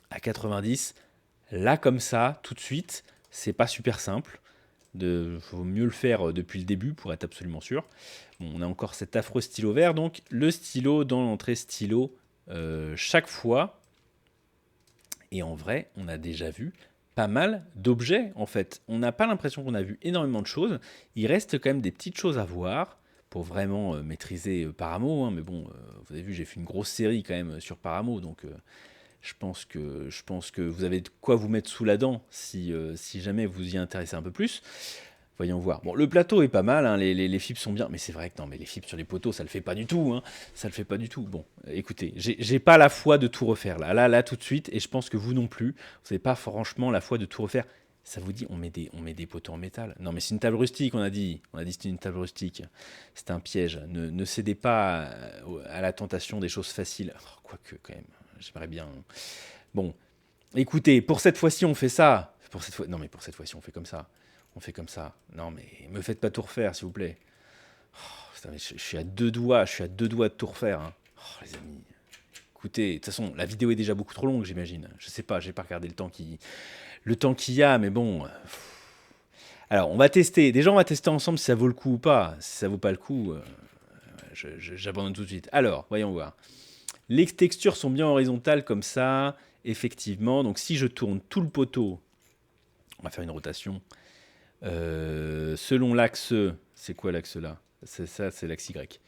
à 90. Là, comme ça, tout de suite, C'est pas super simple. Il faut mieux le faire depuis le début pour être absolument sûr. Bon, on a encore cet affreux stylo vert. Donc le stylo dans l'entrée stylo chaque fois. Et en vrai, on a déjà vu pas mal d'objets en fait. On n'a pas l'impression qu'on a vu énormément de choses. Il reste quand même des petites choses à voir pour vraiment maîtriser Paramo. Hein. Mais bon, vous avez vu, j'ai fait une grosse série quand même sur Paramo. Donc je pense que vous avez de quoi vous mettre sous la dent si jamais vous y intéressez un peu plus. Voyons voir. Bon, le plateau est pas mal, hein, les fibres sont bien, mais c'est vrai que non, mais les fibres sur les poteaux, ça le fait pas du tout, hein, ça le fait pas du tout. Bon, écoutez, j'ai pas la foi de tout refaire là, tout de suite, et je pense que vous non plus, vous n'avez pas franchement la foi de tout refaire. Ça vous dit, on met des poteaux en métal. Non, mais c'est une table rustique, on a dit c'était une table rustique. C'est un piège. Ne cédez pas à la tentation des choses faciles. Oh, quoique, quand même, j'aimerais bien. Bon, écoutez, pour cette fois-ci, on fait ça. Non, mais pour cette fois-ci, on fait comme ça. On fait comme ça. Non, mais me faites pas tout refaire, s'il vous plaît. Oh, putain, mais je suis à deux doigts, de tout refaire. Hein. Oh, les amis. Écoutez, de toute façon, la vidéo est déjà beaucoup trop longue, j'imagine. Je sais pas, j'ai pas regardé le temps qu'il y a, mais bon. Alors, on va tester. Déjà, on va tester ensemble si ça vaut le coup ou pas. Si ça vaut pas le coup, j'abandonne tout de suite. Alors, voyons voir. Les textures sont bien horizontales comme ça, effectivement. Donc, si je tourne tout le poteau, on va faire une rotation. Selon l'axe, c'est quoi l'axe là? C'est ça, c'est l'axe Y.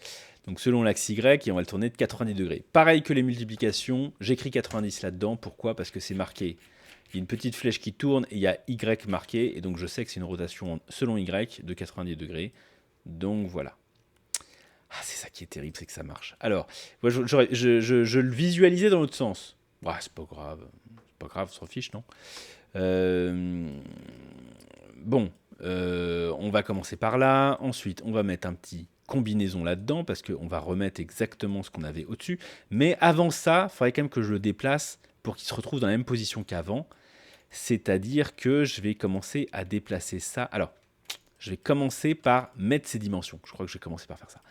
Donc selon l'axe Y, et on va le tourner de 90 degrés. Pareil que les multiplications, j'écris 90 là-dedans. Pourquoi? Parce que c'est marqué. Il y a une petite flèche qui tourne et il y a Y marqué. Et donc je sais que c'est une rotation selon Y de 90 degrés. Donc voilà. Ah, c'est ça qui est terrible, c'est que ça marche. Alors, moi, je le visualisais dans l'autre sens. Bah, c'est pas grave. C'est pas grave, on s'en fiche, non? Bon, on va commencer par là. Ensuite, on va mettre un petit combinaison là-dedans parce qu'on va remettre exactement ce qu'on avait au-dessus. Mais avant ça, il faudrait quand même que je le déplace pour qu'il se retrouve dans la même position qu'avant. C'est-à-dire que je vais commencer à déplacer ça. Alors, je vais commencer par mettre ces dimensions. Je crois que je vais commencer par faire ça.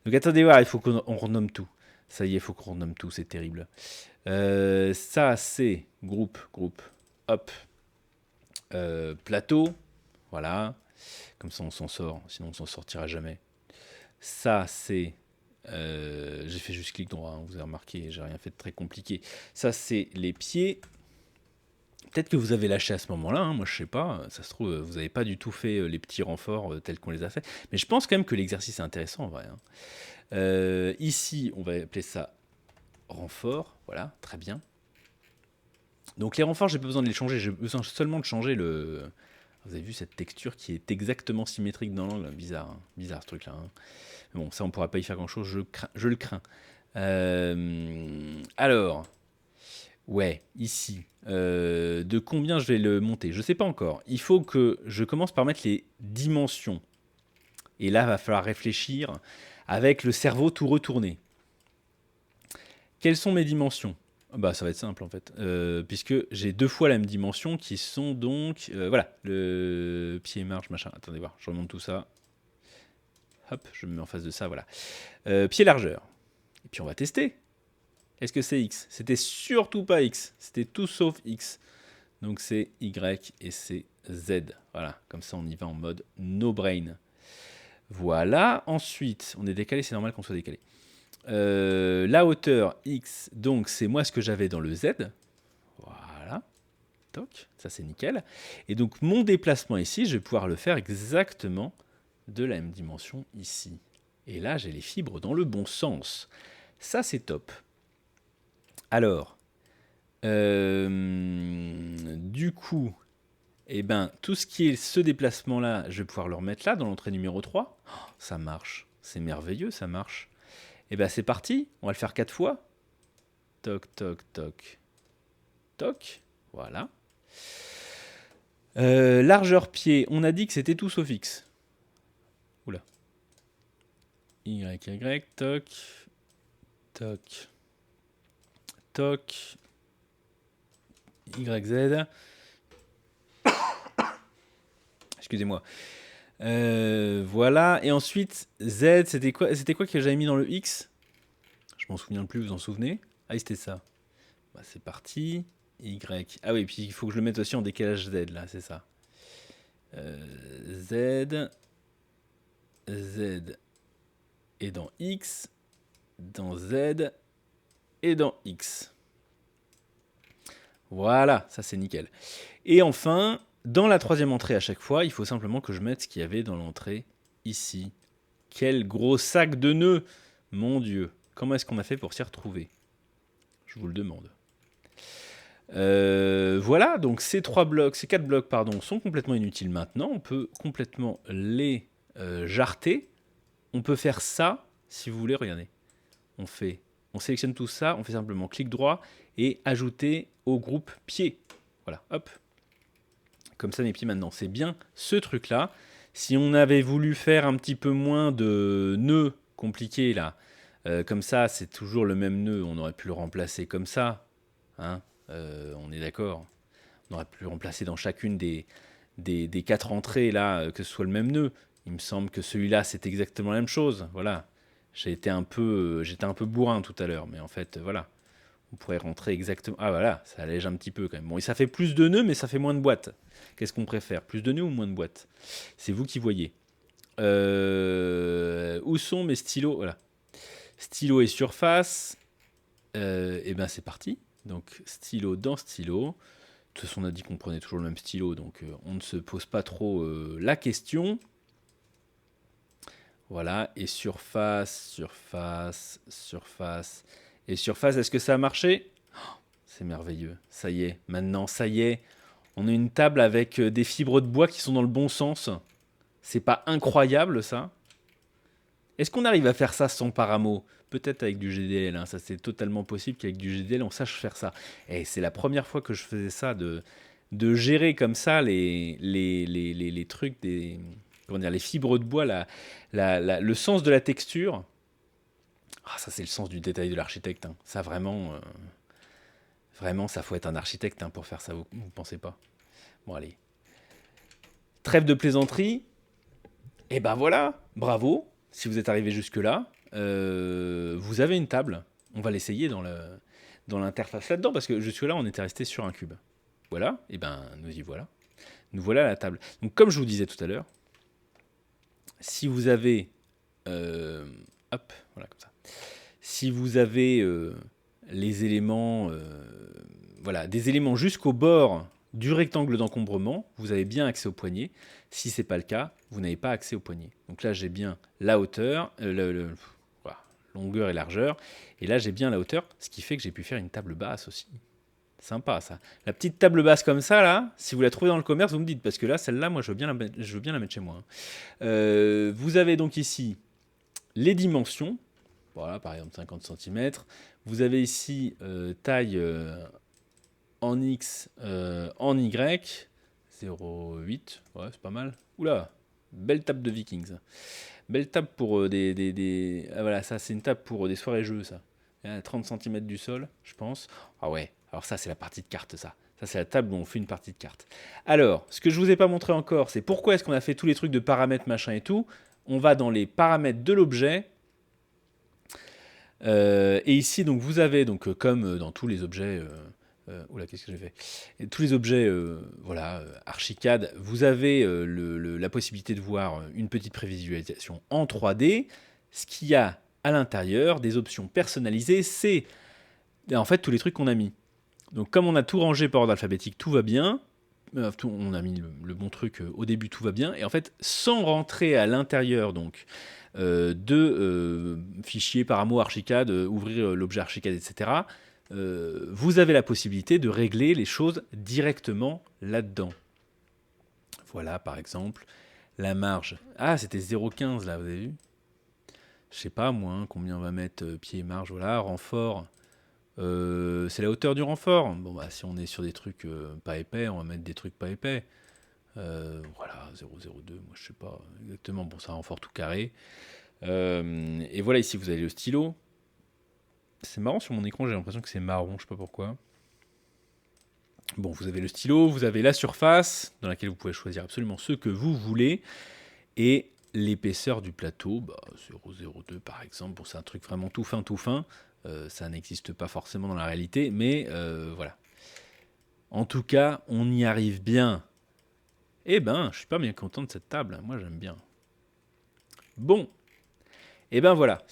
Donc attendez voir, il faut qu'on renomme tout. Ça y est, il faut qu'on renomme tout, c'est terrible. Ça, c'est groupe, hop, plateau. Voilà, comme ça on s'en sort, sinon on s'en sortira jamais. Ça c'est, j'ai fait juste clic droit, hein, vous avez remarqué, j'ai rien fait de très compliqué. Ça c'est les pieds. Peut-être que vous avez lâché à ce moment-là, hein, moi je sais pas, ça se trouve vous n'avez pas du tout fait les petits renforts tels qu'on les a fait, mais je pense quand même que l'exercice est intéressant en vrai. Hein. Ici on va appeler ça renfort, voilà, très bien. Donc les renforts j'ai pas besoin de les changer, j'ai besoin seulement de changer le... Vous avez vu cette texture qui est exactement symétrique dans l'angle. Bizarre, hein. Bizarre ce truc-là. Hein. Bon, ça, on ne pourra pas y faire grand-chose. Je le crains. Alors, ouais, ici. De combien je vais le monter? Je ne sais pas encore. Il faut que je commence par mettre les dimensions. Et là, il va falloir réfléchir avec le cerveau tout retourné. Quelles sont mes dimensions? Bah, ça va être simple en fait, puisque j'ai deux fois la même dimension qui sont donc, voilà, le pied marge machin. Attendez voir, je remonte tout ça. Hop, je me mets en face de ça, voilà. Pied largeur. Et puis on va tester. Est-ce que c'est X? C'était surtout pas X, c'était tout sauf X. Donc c'est Y et c'est Z. Voilà, comme ça on y va en mode no brain. Voilà, ensuite, on est décalé, c'est normal qu'on soit décalé. La hauteur X, donc c'est moi ce que j'avais dans le Z. Voilà. Toc, ça c'est nickel. Et donc mon déplacement ici, je vais pouvoir le faire exactement de la même dimension ici. Et là, j'ai les fibres dans le bon sens. Ça c'est top. Alors, du coup, eh ben, tout ce qui est ce déplacement-là, je vais pouvoir le remettre là, dans l'entrée numéro 3. Oh, ça marche. C'est merveilleux, ça marche. Et bien c'est parti, on va le faire 4 fois. Toc, toc, toc, toc. Voilà. Largeur pied, on a dit que c'était tout sauf X. Oula. Y, Y, toc, toc, toc, Y, Z. Excusez-moi. Voilà. Et ensuite, Z, c'était quoi que j'avais mis dans le X? Je m'en souviens plus, vous en souvenez? Ah, c'était ça. Bah, c'est parti. Y. Ah oui, puis il faut que je le mette aussi en décalage Z, là, c'est ça. Z, Z et dans X, dans Z et dans X. Voilà, ça c'est nickel. Et enfin, dans la troisième entrée à chaque fois, il faut simplement que je mette ce qu'il y avait dans l'entrée ici. Quel gros sac de nœuds! Mon Dieu, comment est-ce qu'on a fait pour s'y retrouver? Je vous le demande. Voilà, donc ces 4 blocs, pardon, sont complètement inutiles maintenant. On peut complètement les jarter. On peut faire ça, si vous voulez, regardez. On sélectionne tout ça, on fait simplement clic droit et ajouter au groupe pieds. Voilà, hop. Comme ça, mes pieds maintenant, c'est bien ce truc-là. Si on avait voulu faire un petit peu moins de nœuds compliqués là, comme ça, c'est toujours le même nœud, on aurait pu le remplacer comme ça. Hein, on est d'accord. On aurait pu le remplacer dans chacune des 4 entrées là, que ce soit le même nœud. Il me semble que celui-là, c'est exactement la même chose. Voilà. J'étais un peu bourrin tout à l'heure, mais en fait, voilà. On pourrait rentrer exactement... Ah voilà, ça allège un petit peu quand même. Bon, et ça fait plus de nœuds, mais ça fait moins de boîtes. Qu'est-ce qu'on préfère? Plus de nœuds ou moins de boîtes? C'est vous qui voyez. Où sont mes stylos? Voilà. Stylo et surface. Et ben c'est parti. Donc stylo dans stylo. De toute façon, on a dit qu'on prenait toujours le même stylo, donc on ne se pose pas trop la question. Voilà, et surface, surface, surface, et surface, est-ce que ça a marché? Oh, c'est merveilleux, ça y est, maintenant, ça y est, on a une table avec des fibres de bois qui sont dans le bon sens. C'est pas incroyable, ça? Est-ce qu'on arrive à faire ça sans paramo? Peut-être avec du GDL, hein, ça c'est totalement possible qu'avec du GDL on sache faire ça. Et c'est la première fois que je faisais ça, de gérer comme ça les trucs, comment dire, les fibres de bois, le sens de la texture. Ah, ça c'est le sens du détail de l'architecte. Hein. Ça vraiment, vraiment, ça faut être un architecte hein, pour faire ça, vous pensez pas? Bon allez, trêve de plaisanterie. Et ben voilà, bravo, si vous êtes arrivé jusque-là, vous avez une table. On va l'essayer dans l'interface là-dedans, parce que jusque-là, on était resté sur un cube. Voilà, et ben nous y voilà. Nous voilà à la table. Donc comme je vous disais tout à l'heure, si vous avez... hop, voilà comme ça. Si vous avez les éléments... voilà, des éléments jusqu'au bord du rectangle d'encombrement, vous avez bien accès au poignet. Si ce n'est pas le cas, vous n'avez pas accès au poignet. Donc là, j'ai bien la hauteur, voilà, longueur et largeur. Et là, j'ai bien la hauteur, ce qui fait que j'ai pu faire une table basse aussi. Sympa, ça. La petite table basse comme ça, là, si vous la trouvez dans le commerce, vous me dites. Parce que là, celle-là, moi, je veux bien la mettre chez moi. Hein. Vous avez donc ici les dimensions. Voilà, par exemple, 50 cm. Vous avez ici taille... en X, en Y, 0,8, ouais, c'est pas mal. Oula, belle table de Vikings. Belle table pour Ah, voilà, ça, c'est une table pour des soirées-jeux, ça. À 30 cm du sol, je pense. Ah ouais, alors ça, c'est la partie de cartes, ça. Ça, c'est la table où on fait une partie de cartes. Alors, ce que je vous ai pas montré encore, c'est pourquoi est-ce qu'on a fait tous les trucs de paramètres, machin et tout. On va dans les paramètres de l'objet. Et ici, donc, vous avez, donc, comme dans tous les objets... oula, qu'est-ce que j'ai fait? Et tous les objets, voilà, Archicad, vous avez la possibilité de voir une petite prévisualisation en 3D. Ce qu'il y a à l'intérieur, des options personnalisées, c'est en fait tous les trucs qu'on a mis. Donc comme on a tout rangé par ordre alphabétique, tout va bien. On a mis le bon truc au début, tout va bien. Et en fait, sans rentrer à l'intérieur donc de fichiers paramo Archicad, ouvrir l'objet Archicad, etc., vous avez la possibilité de régler les choses directement là-dedans. Voilà, par exemple, la marge. Ah, c'était 0,15 là, vous avez vu? Je sais pas, moi, hein, combien on va mettre pied et marge. Voilà, renfort. C'est la hauteur du renfort. Bon, bah, si on est sur des trucs pas épais, on va mettre des trucs pas épais. Voilà, 0,02, moi je sais pas exactement. Bon, c'est un renfort tout carré. Et voilà, ici vous avez le stylo. C'est marrant, sur mon écran, j'ai l'impression que c'est marron, je sais pas pourquoi. Bon, vous avez le stylo, vous avez la surface, dans laquelle vous pouvez choisir absolument ce que vous voulez, et l'épaisseur du plateau, bah, 0,02 par exemple. Bon, c'est un truc vraiment tout fin. Ça n'existe pas forcément dans la réalité, mais voilà. En tout cas, on y arrive bien. Eh ben, je suis pas bien content de cette table. Moi, j'aime bien. Bon, et ben voilà.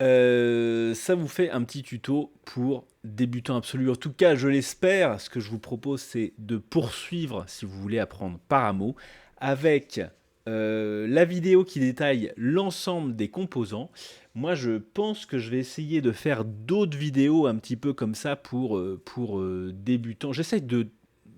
Ça vous fait un petit tuto pour débutants absolus. En tout cas, je l'espère. Ce que je vous propose, c'est de poursuivre, si vous voulez apprendre Paramo, avec la vidéo qui détaille l'ensemble des composants. Moi, je pense que je vais essayer de faire d'autres vidéos un petit peu comme ça pour débutants. J'essaie de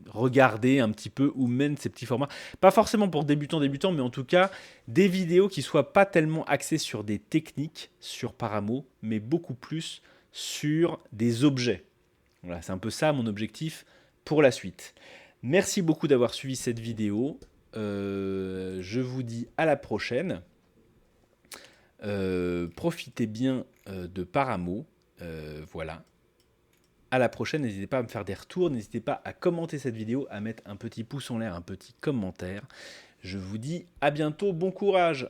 regarder un petit peu où mènent ces petits formats. Pas forcément pour débutants, mais en tout cas, des vidéos qui soient pas tellement axées sur des techniques, sur Paramo, mais beaucoup plus sur des objets. Voilà, c'est un peu ça mon objectif pour la suite. Merci beaucoup d'avoir suivi cette vidéo. Je vous dis à la prochaine. Profitez bien de Paramo. Voilà. À la prochaine, n'hésitez pas à me faire des retours, n'hésitez pas à commenter cette vidéo, à mettre un petit pouce en l'air, un petit commentaire. Je vous dis à bientôt, bon courage!